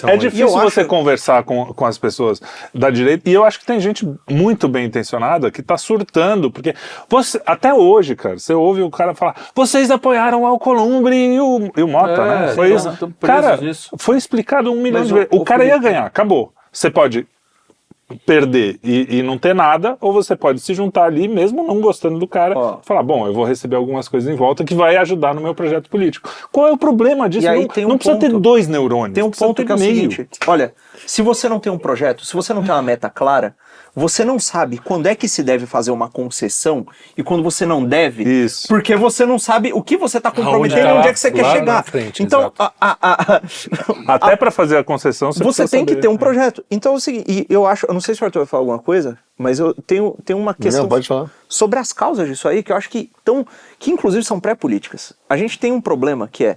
é difícil você conversar com as pessoas da direita, e eu acho que tem gente muito bem intencionada que tá surtando, porque até hoje, cara, você ouve o cara falar, vocês apoiaram o Alcolumbre e o Mota, né? Foi isso. Cara, foi explicado 1 milhão de vezes. O cara ia ganhar, acabou. Você pode perder e não ter nada, ou você pode se juntar ali, mesmo não gostando do cara, falar, eu vou receber algumas coisas em volta que vai ajudar no meu projeto político. Qual é o problema disso? Não precisa ter 2 neurônios.
Tem um ponto que é o seguinte, olha, se você não tem um projeto, se você não tem uma meta clara, você não sabe quando é que se deve fazer uma concessão e quando você não deve, porque você não sabe o que você está comprometendo e onde é que você quer chegar. Então,
até para fazer a concessão,
você tem que ter um projeto. Então é o seguinte, e eu não sei se o Arthur vai falar alguma coisa, mas eu tenho uma questão sobre as causas disso aí, que eu acho que inclusive são pré-políticas. A gente tem um problema que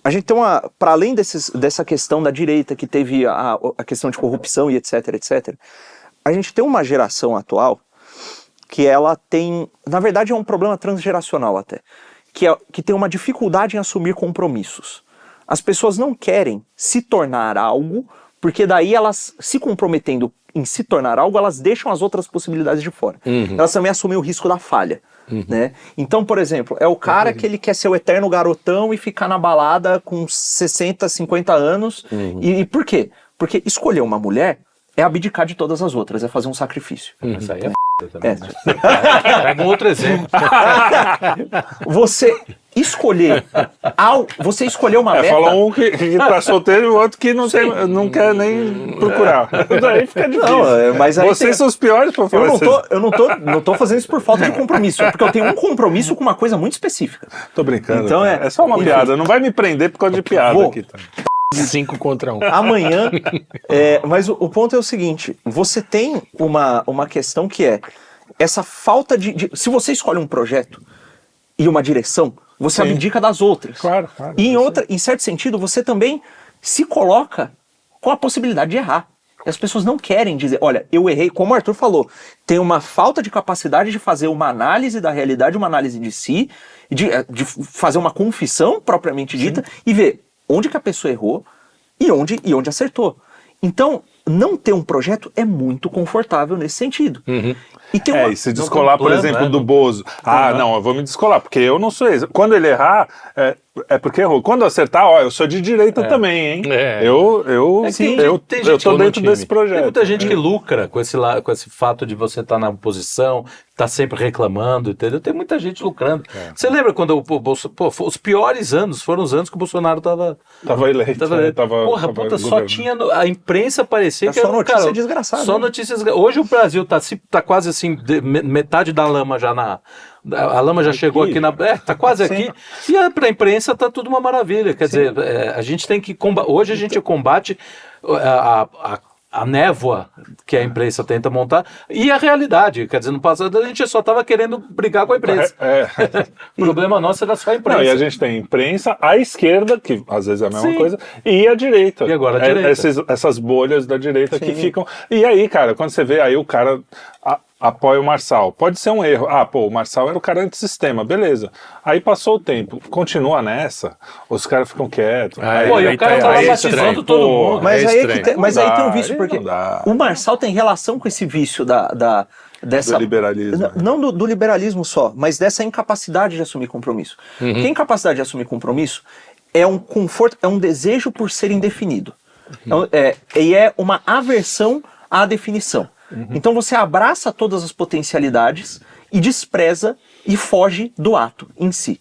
a gente tem para além dessa questão da direita, que teve a questão de corrupção e etc, a gente tem uma geração atual que ela tem, na verdade é um problema transgeracional até, que tem uma dificuldade em assumir compromissos. As pessoas não querem se tornar algo, porque daí elas, se comprometendo em se tornar algo, elas deixam as outras possibilidades de fora. Elas também assumem o risco da falha. Né? Então, por exemplo, é o cara que ele quer ser o eterno garotão e ficar na balada com 60, 50 anos. E por quê? Porque escolher uma mulher é abdicar de todas as outras, é fazer um sacrifício.
Isso aí também. Pega um outro exemplo.
Você escolher uma meta...
Falou um que tá solteiro e o outro que não quer nem procurar. Daí fica difícil.
Mas aí
vocês são os piores pra falar isso.
Eu não tô fazendo isso por falta de compromisso, é porque eu tenho um compromisso com uma coisa muito específica.
Tô brincando.
Então
é só uma piada, não vai me prender por causa de piada aqui também.
5 contra 1.
Amanhã, mas o ponto é o seguinte, você tem uma questão que é essa falta de... Se você escolhe um projeto, e uma direção, você abdica das outras.
Claro.
E em certo sentido, você também se coloca com a possibilidade de errar. E as pessoas não querem dizer, olha, eu errei, como o Arthur falou, tem uma falta de capacidade de fazer uma análise da realidade, uma análise de si, de fazer uma confissão propriamente dita e ver onde que a pessoa errou e onde acertou. Então, não ter um projeto é muito confortável nesse sentido.
E se descolar, por exemplo, do Bozo. Não, eu vou me descolar, porque eu não sou esse. Quando ele errar, é porque errou. Quando acertar, eu sou de direita também, hein? Eu tô dentro desse projeto.
Tem muita gente que lucra com esse fato de você estar na oposição, tá sempre reclamando, entendeu? Tem muita gente lucrando. Você lembra quando o Bolsonaro... os piores anos foram os anos que o Bolsonaro tava
eleito.
Só tinha... A imprensa parecia que
era só notícia desgraçada.
Só notícias... Hoje o Brasil tá quase assim, metade da lama já na... A lama já chegou aqui tá quase aqui. E pra imprensa tá tudo uma maravilha. Quer dizer, a gente tem que hoje a gente combate a névoa que a imprensa tenta montar e a realidade. Quer dizer, no passado a gente só estava querendo brigar com a imprensa. O problema nosso era só a imprensa.
E a gente tem imprensa, a esquerda, que às vezes é a mesma coisa, e a direita.
E agora a direita.
Essas bolhas da direita que ficam... E aí, cara, quando você vê aí o cara... apoia o Marçal. Pode ser um erro. O Marçal era o cara antissistema, beleza. Aí passou o tempo, continua nessa, os caras ficam quietos.
E o cara tava batizando todo mundo.
Mas aí tem um vício, porque o Marçal tem relação com esse vício dessa...
Do liberalismo.
Não do liberalismo só, mas dessa incapacidade de assumir compromisso. Porque a incapacidade de assumir compromisso é um conforto, é um desejo por ser indefinido. E é uma aversão à definição. Então você abraça todas as potencialidades e despreza e foge do ato em si.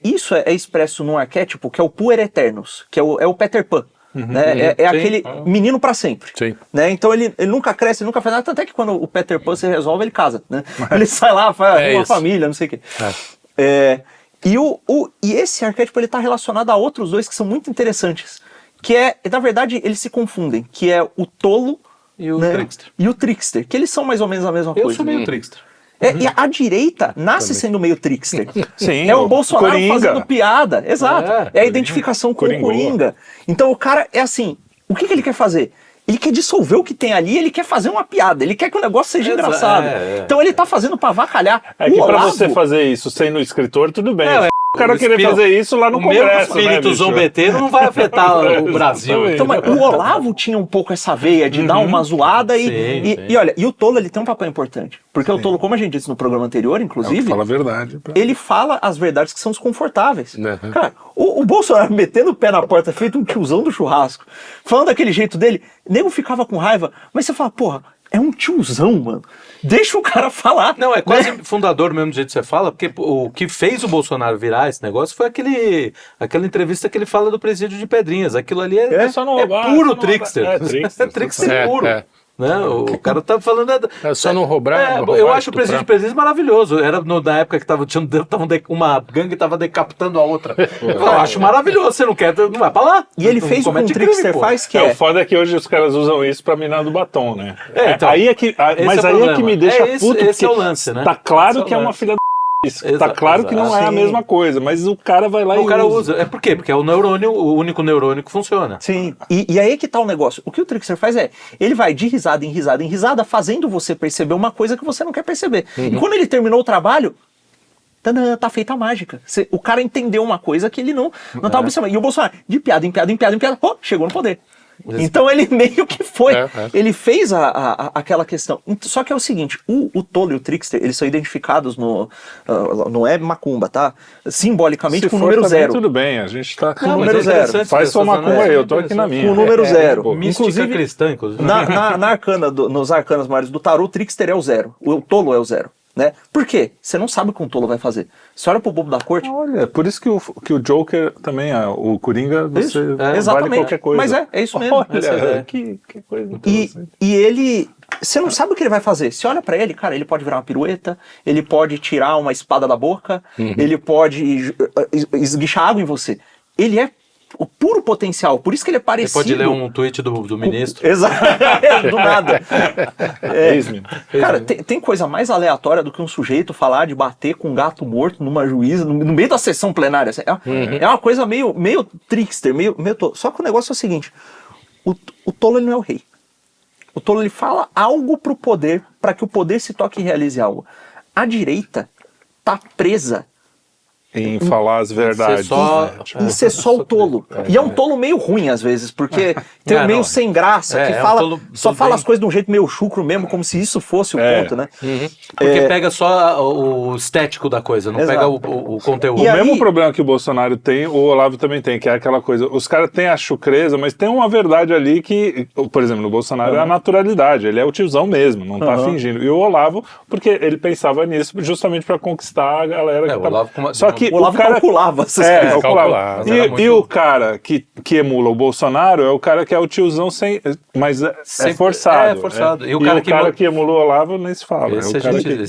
Isso é expresso num arquétipo que é o puer aeternus, que é o Peter Pan. Né? Aquele menino para sempre. Né? Então ele nunca cresce, nunca faz nada. Tanto é que quando o Peter Pan se resolve, ele casa. Né? Ele sai lá, faz uma família, não sei o quê. E esse arquétipo está relacionado a outros dois que são muito interessantes. Que na verdade, eles se confundem. Que é o tolo
e o trickster.
E o trickster, que eles são mais ou menos a mesma coisa.
Eu sou meio trickster.
E a direita nasce sendo meio trickster.
Sim,
é o Bolsonaro
Coringa.
fazendo piada. Exato. É a identificação com o Coringa. Então o cara é assim, o que ele quer fazer? Ele quer dissolver o que tem ali, ele quer fazer uma piada, ele quer que o negócio seja engraçado. Então ele tá fazendo pra avacalhar.
É que pra você fazer isso sendo escritor, tudo bem. O cara querer fazer isso lá no Congresso.
O espírito zombeteiro não vai afetar o Brasil.
Então, mas o Olavo tinha um pouco essa veia de dar uma zoada e olha, e o Tolo ele tem um papel importante. Porque o Tolo, como a gente disse no programa anterior, inclusive,
fala a verdade.
Ele fala as verdades que são desconfortáveis. Cara, o Bolsonaro metendo o pé na porta, feito um tiozão do churrasco, falando daquele jeito dele, nego ficava com raiva, mas você fala, porra, é um tiozão, mano. Deixa o cara falar.
Não, é quase fundador mesmo do jeito que você fala, porque o que fez o Bolsonaro virar esse negócio foi aquela entrevista que ele fala do presídio de Pedrinhas. Aquilo ali é só não roubar, puro trickster. É trickster puro. Né? O cara tá falando...
só não roubar.
Eu acho o presídio de Pedrinhas maravilhoso. Era na época que uma gangue tava decapitando a outra. Eu acho maravilhoso. Você não quer, não vai pra lá.
E ele fez o que um trickster faz, que
o foda é que hoje os caras usam isso pra minar do batom, né?
Então,
aí é que me deixa puto.
Esse é o lance, né?
Tá claro que é uma filha tá claro que não é a mesma coisa, mas o cara vai lá e
usa. É por quê? Porque é o único neurônio que funciona.
Sim. E aí que tá o negócio. O que o trickster faz ele vai de risada em risada em risada, fazendo você perceber uma coisa que você não quer perceber. E quando ele terminou o trabalho, tá feita a mágica. O cara entendeu uma coisa que ele não tava observando. E o Bolsonaro, de piada em piada em piada em piada, chegou no poder. Então ele meio que foi. Ele fez aquela questão. Só que é o seguinte, o Tolo e o trickster, eles são identificados não é macumba, tá? Simbolicamente com o número 0.
Tudo bem, a gente tá com
o número 0.
Faz sua macumba aí, eu tô aqui na minha.
Com o número 0.
Mística cristã, inclusive.
Na arcana, nos arcanas maiores do tarô, o trickster é o 0. O Tolo é o 0. Né? Por quê? Você não sabe o que um tolo vai fazer. Você olha pro bobo da corte...
Olha, por isso que o Joker também, o Coringa, você
vale
qualquer coisa.
Mas é isso mesmo.
Olha, que coisa interessante.
E ele... Você não sabe o que ele vai fazer. Você olha pra ele, cara, ele pode virar uma pirueta, ele pode tirar uma espada da boca, ele pode esguichar água em você. Ele é o puro potencial, por isso que ele é parecido.
Você pode ler um tweet do ministro.
Exato, do nada. Cara, tem coisa mais aleatória do que um sujeito falar de bater com um gato morto numa juíza, no meio da sessão plenária. É uma coisa meio trickster, meio tolo. Só que o negócio é o seguinte, o tolo ele não é o rei. O tolo ele fala algo pro poder, para que o poder se toque e realize algo. A direita tá presa
em falar as verdades.
Ser só o tolo. E é um tolo meio ruim, às vezes, porque tem meio sem graça, que fala, só fala as coisas de um jeito meio chucro mesmo, como se isso fosse o ponto, né?
Porque pega só o estético da coisa, não pega o conteúdo.
O mesmo problema que o Bolsonaro tem, o Olavo também tem, que é aquela coisa, os caras têm a chucreza, mas tem uma verdade ali que, por exemplo, no Bolsonaro é a naturalidade, ele é o tiozão mesmo, não tá fingindo. E o Olavo, porque ele pensava nisso justamente pra conquistar a galera que tá... Só que
o Olavo calculava essas coisas.
Calculava. E o cara que emula o Bolsonaro é o cara que é o tiozão mas é forçado.
É forçado.
E o cara que emula o Olavo nem se fala.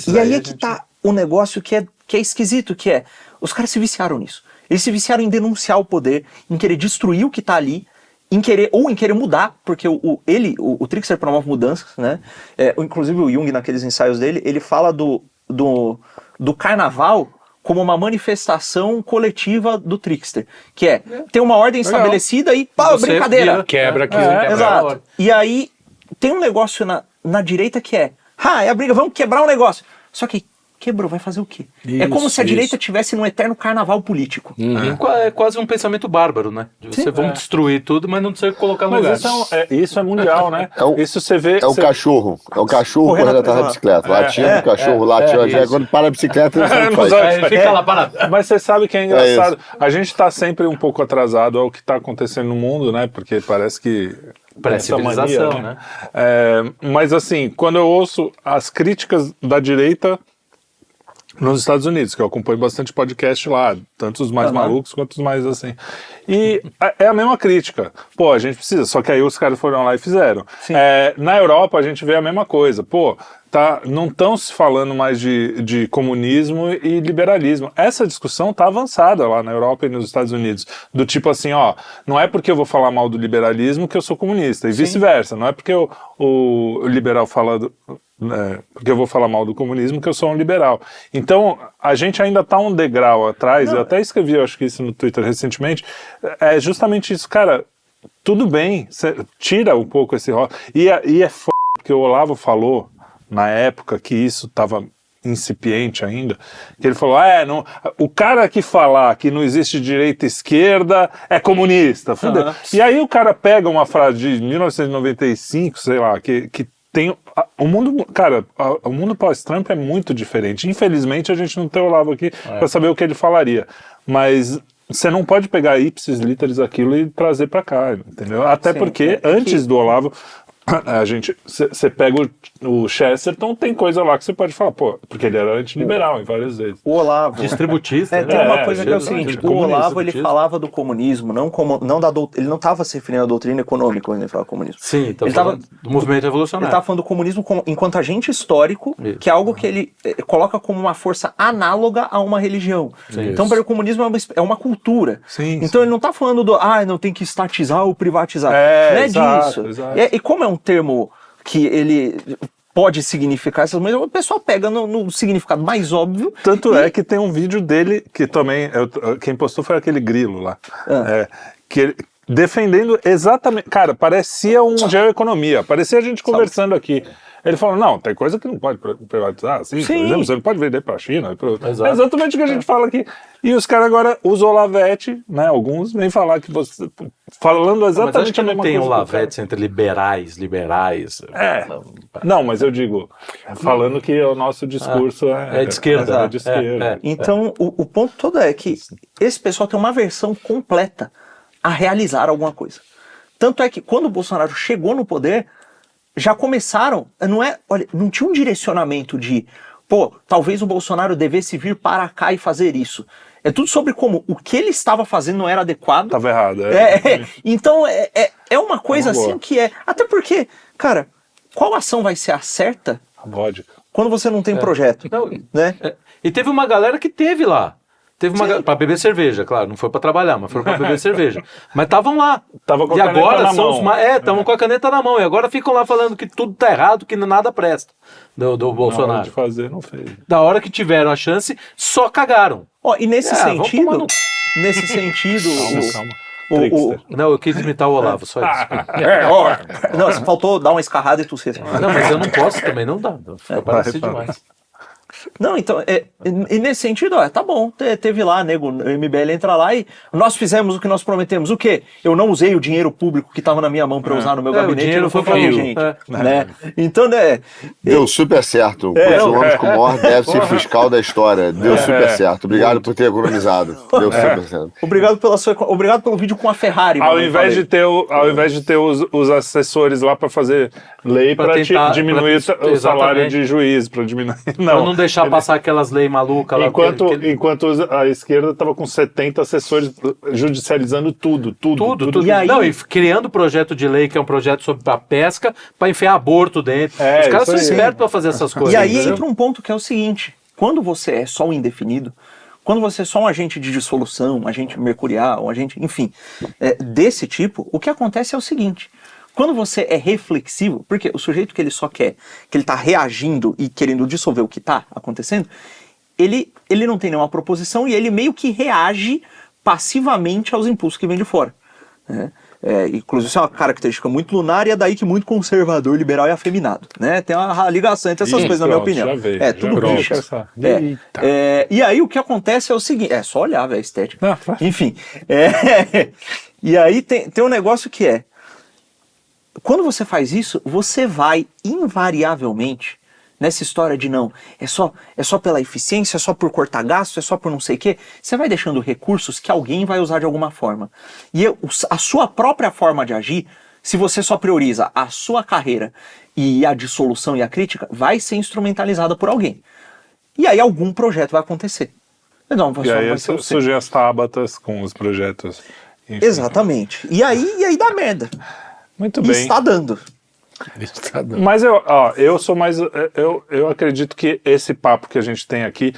E aí é que tá o negócio que é esquisito, que é, os caras se viciaram nisso. Eles se viciaram em denunciar o poder, em querer destruir o que tá ali, em querer mudar, porque o Trickster promove mudanças, né? Inclusive o Jung, naqueles ensaios dele, ele fala do carnaval como uma manifestação coletiva do Trickster, que tem uma ordem estabelecida e brincadeira.
Quebra aquilo.
Exato. E aí tem um negócio na direita que é a briga, vamos quebrar um negócio. Só que quebrou, vai fazer o quê? É como se a direita estivesse num eterno carnaval político.
É quase um pensamento bárbaro, né? Vamos destruir tudo, mas não precisa colocar no lugar.
Isso é mundial, né? Isso você vê...
É o cachorro correndo atrás da bicicleta. Latindo o cachorro, latindo. Quando para a bicicleta, ele faz.
Ele fica lá parado.
Mas você sabe que é engraçado. A gente tá sempre um pouco atrasado ao que tá acontecendo no mundo, né? Porque parece que...
Pré-civilização, né?
Mas assim, quando eu ouço as críticas da direita nos Estados Unidos, que eu acompanho bastante podcast lá, tanto os mais malucos quanto os mais assim. E é a mesma crítica. Pô, a gente precisa, só que aí os caras foram lá e fizeram. Na Europa a gente vê a mesma coisa. Pô, não estão se falando mais de comunismo e liberalismo. Essa discussão tá avançada lá na Europa e nos Estados Unidos. Do tipo assim, não é porque eu vou falar mal do liberalismo que eu sou comunista, e vice-versa. Não é porque o liberal fala... porque eu vou falar mal do comunismo que eu sou um liberal. Então, a gente ainda tá um degrau atrás, eu até escrevi, eu acho que isso no Twitter recentemente, é justamente isso, cara, tudo bem, tira um pouco esse rótulo, e é foda, porque o Olavo falou, na época que isso tava incipiente ainda, que ele falou, não, o cara que falar que não existe direita e esquerda é comunista, fudeu. E aí o cara pega uma frase de 1995, sei lá, que tem o mundo, cara, o mundo pós-Trump é muito diferente. Infelizmente a gente não tem o Olavo aqui para saber o que ele falaria, mas você não pode pegar ipsis literis aquilo e trazer para cá, entendeu? Até porque antes do Olavo você pega o Chesterton, tem coisa lá que você pode falar, pô, porque ele era antiliberal em várias vezes.
O Olavo...
Distributista.
Tem uma coisa que é o seguinte, o Olavo ele falava do comunismo, ele não estava se referindo à doutrina econômica quando ele falava comunismo.
Sim, ele estava do movimento revolucionário.
Ele estava falando do comunismo enquanto agente histórico, que é algo que ele coloca como uma força análoga a uma religião. Então, para ele, o comunismo é uma cultura. Então, ele não está falando não tem que estatizar ou privatizar. Não é disso. E como é um termo que ele pode significar essas coisas, o pessoal pega no significado mais óbvio.
Tanto é que tem um vídeo dele, que também, quem postou foi aquele grilo lá, que ele, defendendo exatamente, cara, parecia um geoeconomia, parecia a gente conversando aqui. Ele falou, não, tem coisa que não pode privatizar, assim, por exemplo, você não pode vender para a China. É exatamente o que a gente fala aqui. E os caras agora, os Olavete, né, alguns, vêm falar que você... Falando exatamente
mas acho que não tem Olavetes entre liberais.
Não, mas eu digo, falando que o nosso discurso é
de esquerda.
De esquerda.
Então, o ponto todo é que esse pessoal tem uma versão completa a realizar alguma coisa. Tanto é que quando o Bolsonaro chegou no poder, já começaram, não tinha um direcionamento de, talvez o Bolsonaro devesse vir para cá e fazer isso. É tudo sobre como o que ele estava fazendo não era adequado.
Estava errado.
Então, é uma coisa assim que até porque, cara, qual ação vai ser a certa?
A vodka.
Quando você não tem projeto, né?
E teve uma galera que teve lá. Teve uma para beber cerveja, claro, não foi para trabalhar, mas foi para beber cerveja. Mas estavam lá.
Tava com a
e
caneta
agora
na
são
mão.
estavam com a caneta na mão e agora ficam lá falando que tudo tá errado, que nada presta do
Na hora
Bolsonaro.
de fazer, não fez.
Da hora que tiveram a chance, só cagaram.
Ó, e nesse
vamos tomar
sentido, nesse sentido,
Calma.
Não, eu quis imitar o Olavo, só isso.
não, você faltou dar uma escarrada e tossir.
Não, mas eu não posso também, não dá. Fica parecido demais.
Não, então, e nesse sentido, tá bom, teve lá, nego, o MBL entra lá e nós fizemos o que nós prometemos. O quê? Eu não usei o dinheiro público que estava na minha mão para usar no meu gabinete.
O dinheiro
não
foi
pra
pra
gente. Né? Então, né...
Deu super certo. Continuamos com o maior déficit fiscal da história. Deu super certo. Obrigado por ter economizado. Deu super certo.
Obrigado pelo vídeo com a Ferrari.
Ao invés de ter os assessores lá para fazer lei para diminuir o salário de juiz, para diminuir.
Não deixar passar aquelas leis malucas lá.
Enquanto a esquerda estava com 70 assessores judicializando tudo.
E aí, e criando projeto de lei que é um projeto sobre a pesca para enfiar aborto dentro. Os caras são espertos para fazer essas coisas.
E aí entra um ponto que é o seguinte: quando você é só um indefinido, quando você é só um agente de dissolução, um agente mercurial, um agente, enfim, desse tipo, o que acontece é o seguinte: quando você é reflexivo, porque o sujeito que ele só quer, que ele está reagindo e querendo dissolver o que está acontecendo, ele não tem nenhuma proposição e ele meio que reage passivamente aos impulsos que vêm de fora. Né? Inclusive, isso é uma característica muito lunar e é daí que muito conservador, liberal e afeminado. Né? Tem uma ligação entre essas coisas, na minha opinião. Tudo bicho. E aí o que acontece é o seguinte: é só olhar, velho, a estética. Enfim. E aí tem um negócio que é: quando você faz isso, você vai invariavelmente nessa história de não, é só pela eficiência, é só por cortar gasto, é só por não sei o quê, você vai deixando recursos que alguém vai usar de alguma forma. E a sua própria forma de agir, se você só prioriza a sua carreira e a dissolução e a crítica, vai ser instrumentalizada por alguém. E aí algum projeto vai acontecer. Não,
e aí surgem as tábatas com os projetos.
Enfim. Exatamente. E aí dá merda.
Muito bem.
Está dando.
Mas eu sou mais. Eu acredito que esse papo que a gente tem aqui,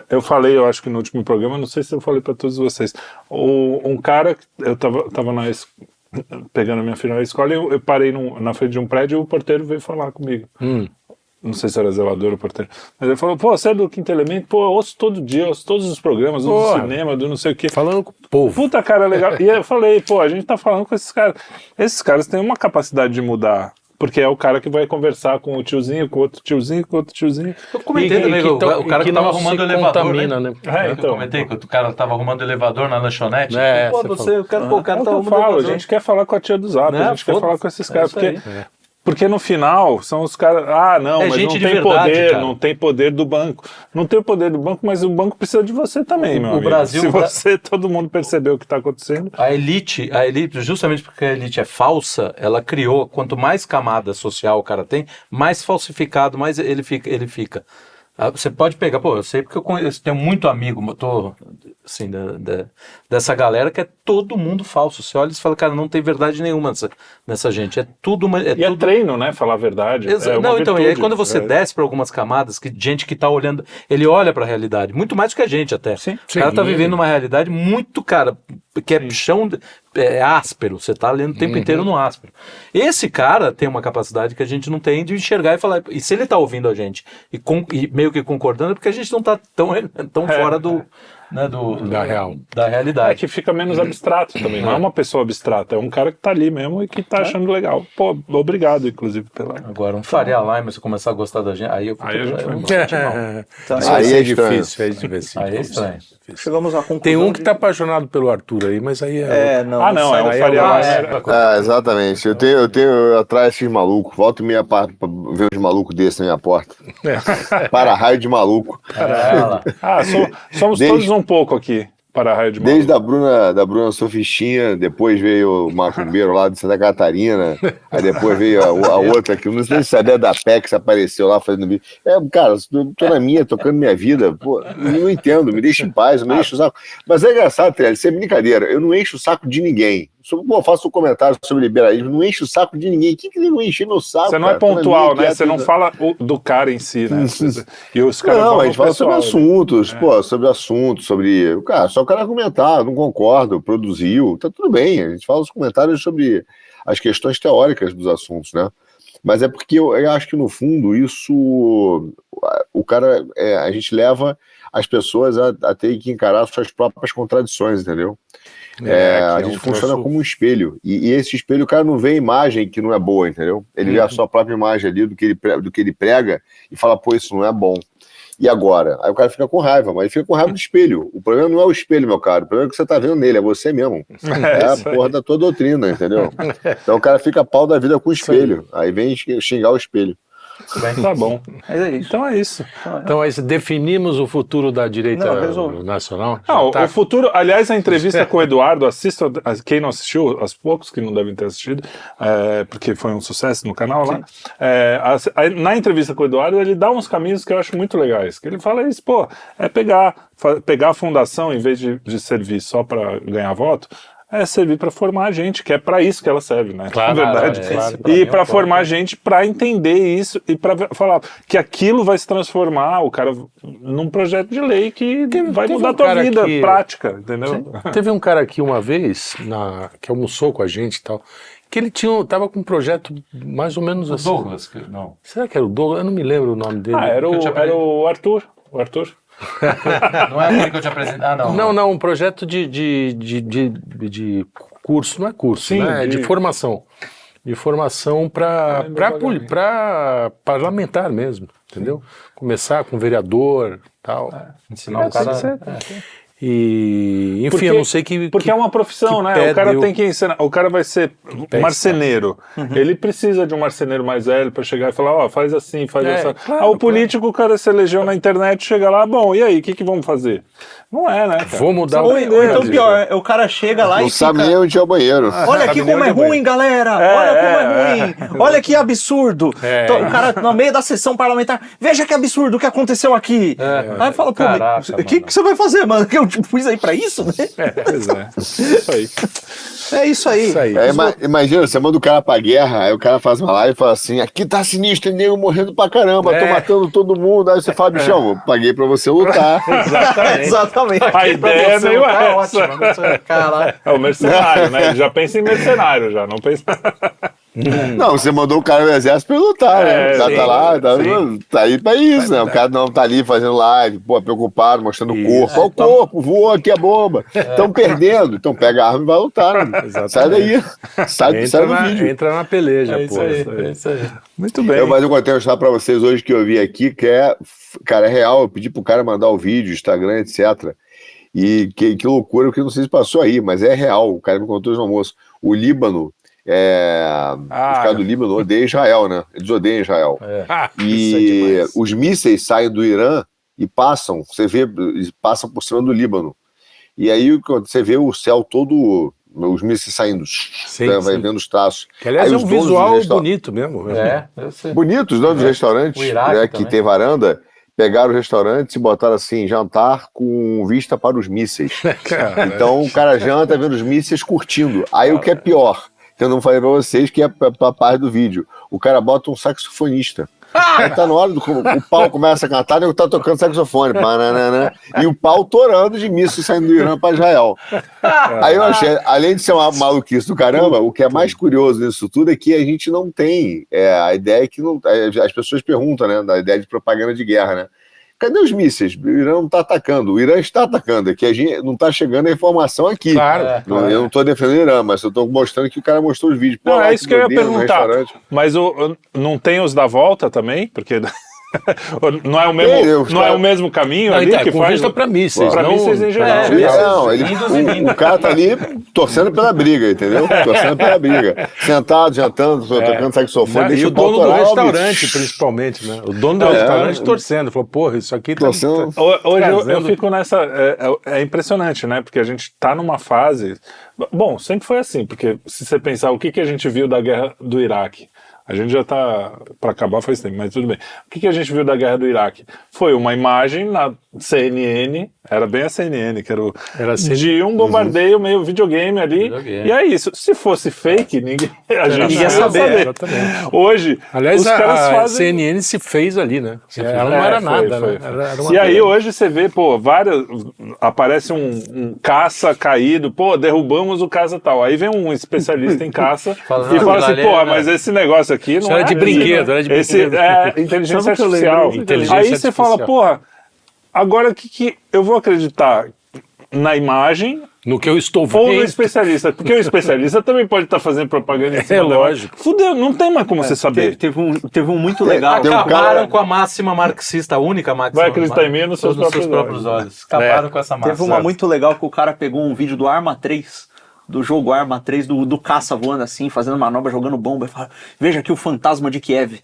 eu falei, eu acho que no último programa, não sei se eu falei para todos vocês. Um cara, eu tava pegando a minha filha na escola e eu parei na frente de um prédio e o porteiro veio falar comigo. Não sei se era zelador ou porteiro. Mas ele falou: pô, você é do Quinto Elemento? Pô, eu ouço todo dia, eu ouço todos os programas, do cinema, do não sei o quê.
Falando com o povo.
Puta, cara, legal. E eu falei: pô, a gente tá falando com esses caras. Esses caras têm uma capacidade de mudar. Porque é o cara que vai conversar com o tiozinho, com outro tiozinho, com outro tiozinho.
Eu comentei também, o cara que tava arrumando o elevador, né?
Então.
Eu comentei que o cara tava arrumando o elevador na lanchonete.
Pô, o cara tá arrumando o elevador. A gente quer falar com a tia do Zap, a gente quer falar com esses caras, porque no final são os caras, mas não tem poder, não tem poder do banco. Não tem o poder do banco, mas o banco precisa de você também, meu amigo. Se todo mundo percebeu o que está acontecendo.
A elite, justamente porque a elite é falsa, ela criou, quanto mais camada social o cara tem, mais falsificado, mais ele fica. Você pode pegar, eu sei porque eu tenho muito amigo, assim, dessa galera que é todo mundo falso. Você olha e fala, cara, não tem verdade nenhuma nessa gente. É tudo uma.
É treino, né? Falar a verdade.
Então, e aí quando você desce para algumas camadas, gente que tá olhando, ele olha para a realidade, muito mais do que a gente até.
Sim.
O cara tá vivendo uma realidade muito, cara, que é chão. É áspero, você tá lendo o tempo inteiro no áspero. Esse cara tem uma capacidade que a gente não tem de enxergar e falar, e se ele tá ouvindo a gente e meio que concordando, é porque a gente não tá tão fora da realidade.
É que fica menos abstrato também, não é uma pessoa abstrata, é um cara que tá ali mesmo e que tá achando legal. Pô, obrigado, inclusive, pela...
Agora, um Faria Lima, se começar a gostar da gente, aí eu
aí é difícil,
Aí é estranho.
Chegamos à conclusão.
Tem um que tá apaixonado pelo Arthur aí, mas aí
é o Faria Lima.
Exatamente. Eu tenho atrás esses malucos. Volto e meia para ver uns malucos desses na minha porta. Para raio de maluco.
Somos todos um pouco aqui. Para raio de maluco.
Desde da Bruna Sofistinha, depois veio o macumbeiro lá de Santa Catarina, aí depois veio a outra que não sei se sabia da PEX, apareceu lá fazendo vídeo. Cara, tô na minha, tocando minha vida, pô, eu não entendo, me deixa em paz, eu não encho o saco. Mas é engraçado, Trelli, isso é brincadeira, eu não encho o saco de ninguém. Pô, faço um comentário sobre liberalismo, não enche o saco de ninguém. Quem que ele não enche meu saco?
Você não é pontual, né? Você não fala do cara em si, né? E os caras
não, a gente fala sobre assuntos, sobre. Cara, só o cara argumentar, não concordo, produziu, tá tudo bem. A gente fala os comentários sobre as questões teóricas dos assuntos, né? Mas é porque eu acho que, no fundo, isso. O cara. A gente leva as pessoas a ter que encarar suas próprias contradições, entendeu? A gente funciona como um espelho. E esse espelho, o cara não vê a imagem que não é boa, entendeu? Ele vê a sua própria imagem ali do que ele prega e fala, pô, isso não é bom. E agora? Aí o cara fica com raiva, mas ele fica com raiva do espelho. O problema não é o espelho, meu caro. O problema é que você tá vendo nele, é você mesmo. É a porra da tua doutrina, entendeu? Então o cara fica pau da vida com o espelho. Aí vem xingar o espelho.
Bem, tá bom.
Mas é isso.
Então é isso.
Então definimos o futuro da direita nacional?
O futuro, aliás, a entrevista com o Eduardo, assista, quem não assistiu, aos poucos que não devem ter assistido, porque foi um sucesso no canal lá. Na entrevista com o Eduardo, ele dá uns caminhos que eu acho muito legais. Que ele fala isso, pô, é pegar a fundação, em vez de servir só para ganhar voto, servir para formar a gente, que é para isso que ela serve, né?
Claro,
na verdade. E para formar a gente para entender isso e para falar que aquilo vai se transformar, o cara, num projeto de lei que vai mudar a tua vida prática, entendeu?
Sim. Teve um cara aqui uma vez, que almoçou com a gente e tal, que ele tava com um projeto mais ou menos assim.
Douglas? Não.
Será que era o Douglas? Eu não me lembro o nome dele.
Era o Arthur. O Arthur.
Não é aquele que eu te apresentei? Ah, não.
Não, um projeto de curso, não é curso, sim, né? De formação. De formação para parlamentar mesmo, entendeu? Começar com vereador e tal.
Ensinar o cara.
E, enfim, eu não sei que...
Porque é uma profissão, né? O cara tem que ensinar. O cara vai ser marceneiro. Ele precisa de um marceneiro mais velho para chegar e falar, faz assim, faz assim. Claro, o político, o cara se elegeu na internet, chega lá, bom, e aí, o que vamos fazer? Não é, né, cara?
Vou mudar
o banheiro. Ou então pior, o cara chega lá
não
e
sabe
fica...
nem onde é o banheiro.
Olha aqui como é ruim, galera! Olha como é ruim! Olha que absurdo! Então, o cara, no meio da sessão parlamentar, veja que absurdo o que aconteceu aqui! Aí fala, pô, o que você vai fazer, mano? Que eu fiz aí pra isso, né?
Pois é. Isso aí.
É isso aí.
Imagina, você manda o cara pra guerra, aí o cara faz uma live e fala assim, aqui tá sinistro, tem nego morrendo pra caramba, tô matando todo mundo. Aí você fala, bichão, eu paguei pra você lutar.
Exatamente.
A ideia é meio essa.
Caralho.
É o mercenário, né? Já pensa em mercenário, já, não pensa...
Não, você mandou o cara no exército pra lutar, né? O cara tá lá, tá aí pra isso, né? O cara não tá ali fazendo live, preocupado, mostrando o corpo. Olha o corpo, voa aqui a bomba. Estão perdendo. Então pega a arma e vai lutar, né? Sai daí. Sai do vídeo.
Entra na peleja,
pô. É isso aí. Muito bem.
Mas eu contei uma história pra vocês hoje que eu vi aqui, que cara, é real. Eu pedi pro cara mandar o vídeo, Instagram, etc. E que loucura, porque não sei se passou aí, mas é real. O cara me contou isso no almoço. O Líbano, os caras do Líbano odeiam Israel, né? Eles odeiam Israel. E os mísseis saem do Irã e passam por cima do Líbano. E aí você vê o céu todo, os mísseis saindo, vai vendo os traços.
Que, aliás, é um visual bonito mesmo.
Bonitos, donos dos restaurantes, que tem varanda, pegaram os restaurantes e botaram assim, jantar com vista para os mísseis. Então o cara janta vendo os mísseis curtindo. Aí o que é pior, que eu não falei pra vocês, que é a parte do vídeo. O cara bota um saxofonista. Aí tá na hora o pau começa a cantar, ele tá tocando saxofone. E o pau torando de mísseis saindo do Irã pra Israel. Aí eu achei, além de ser uma maluquice do caramba, o que é mais curioso nisso tudo é que a gente não tem a ideia que as pessoas perguntam, né, da ideia de propaganda de guerra, né? Cadê os mísseis? O Irã não está atacando. O Irã está atacando. É que a gente não está chegando a informação aqui.
Claro.
Eu não estou defendendo o Irã, mas eu estou mostrando que o cara mostrou os vídeos.
Não, é isso que eu ia perguntar. Mas não tem os da volta também? Porque... não é o mesmo caminho ali que
com
faz?
Vista para mísseis.
Para mísseis em geral.
O cara tá ali torcendo pela briga, entendeu? Torcendo pela briga. Sentado, jantando, tocando saxofone.
E o dono do restaurante, principalmente, né? O dono do restaurante torcendo. Falou, porra, isso aqui tá...
Hoje eu fico nessa... É impressionante, né? Porque a gente tá numa fase... Bom, sempre foi assim, porque se você pensar o que a gente viu da guerra do Iraque, A gente já está para acabar faz tempo, mas tudo bem. O que a gente viu da guerra do Iraque? Foi uma imagem na CNN, era bem a CNN, que era de um bombardeio meio videogame ali. E é isso. Se fosse fake, ninguém ia saber. Hoje,
aliás,
os caras
a CNN se fez ali, né? Ela não era nada, né?
E aí hoje você vê, pô, aparece um caça caído, pô, derrubamos o caça tal. Aí vem um especialista em caça e fala assim, pô, mas esse negócio aqui não
era de brinquedo, era de brinquedo.
Esse é inteligência artificial. Aí você fala, porra, agora o que eu vou acreditar? Na imagem,
no que eu estou vendo,
ou no especialista, porque o especialista também pode estar fazendo propaganda em cima.
É lógico.
Fudeu, não tem mais como você saber.
Teve um muito legal.
Acabaram com a máxima marxista, a única máxima.
Vai acreditar em mim nos seus próprios olhos.
Acabaram com essa máxima.
Teve uma muito legal que o cara pegou um vídeo do Arma 3, do jogo Arma 3, do caça voando assim, fazendo manobra, jogando bomba, e fala, veja aqui o fantasma de Kiev.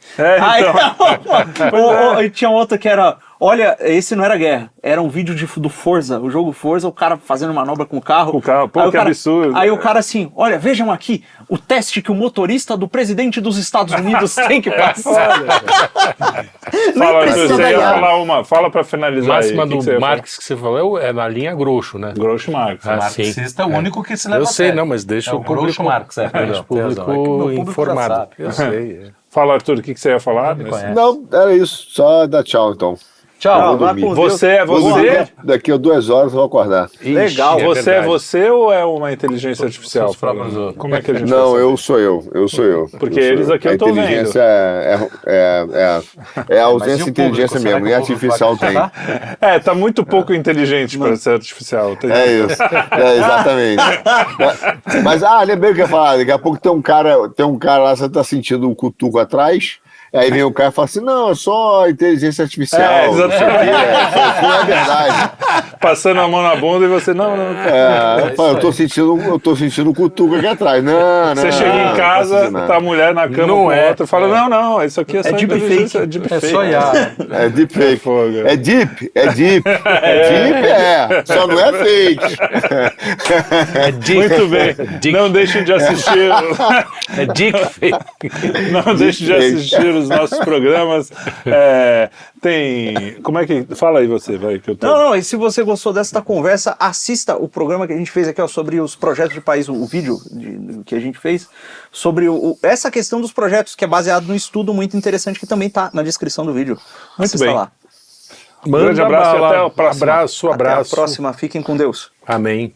Aí tinha outra que era, olha, esse não era guerra, era um vídeo do Forza, o jogo Forza, o cara fazendo manobra com o carro.
Pô, que absurdo.
Aí o cara assim, olha, vejam aqui, o teste que o motorista do presidente dos Estados Unidos tem que passar.
Fala, você ia falar uma, fala pra finalizar
máxima
aí.
do Marx que você falou é na linha Groucho, né?
Groucho Marx.
Marxista é o único que se leva
eu sei, não, mas deixa o
Groucho Marx,
deixa o público informado. Eu sei.
Fala, Arthur, o que você ia falar?
Não, era isso. Só dar tchau, então.
Tchau.
Você é você?
Daqui a 2 horas eu vou acordar.
Legal.
Você é você ou é uma inteligência artificial? Como é que a gente
Não, eu sou eu.
Porque eles aqui eu tô vendo.
A inteligência é a ausência de inteligência mesmo, nem artificial tem.
Tá muito pouco inteligente para ser artificial.
É isso, exatamente. Mas, lembrei o que eu ia falar, daqui a pouco tem um cara lá, você tá sentindo um cutuco atrás, aí vem o cara e fala assim, não, é só inteligência artificial.
Exatamente.
Isso não é verdade.
Passando a mão na bunda e você, não.
Eu tô sentindo um cutuco aqui atrás. Não.
Você chega em casa, tá a mulher na cama com outra, fala, não, isso aqui é só
deepfake.
É só IA.
É deepfake. É deep. Só não é fake.
Muito bem. Não deixem de assistir.
É deepfake.
Não deixem de assistir os nossos programas. Como é que... Fala aí você, vai. Que eu tô...
Não, e se você gostou desta conversa, assista o programa que a gente fez aqui, sobre os projetos de país, o vídeo que a gente fez, sobre essa questão dos projetos, que é baseado num estudo muito interessante, que também está na descrição do vídeo.
Muito bem.
Lá.
Um grande abraço e até a próxima.
Abraço.
Até a próxima. Fiquem com Deus.
Amém.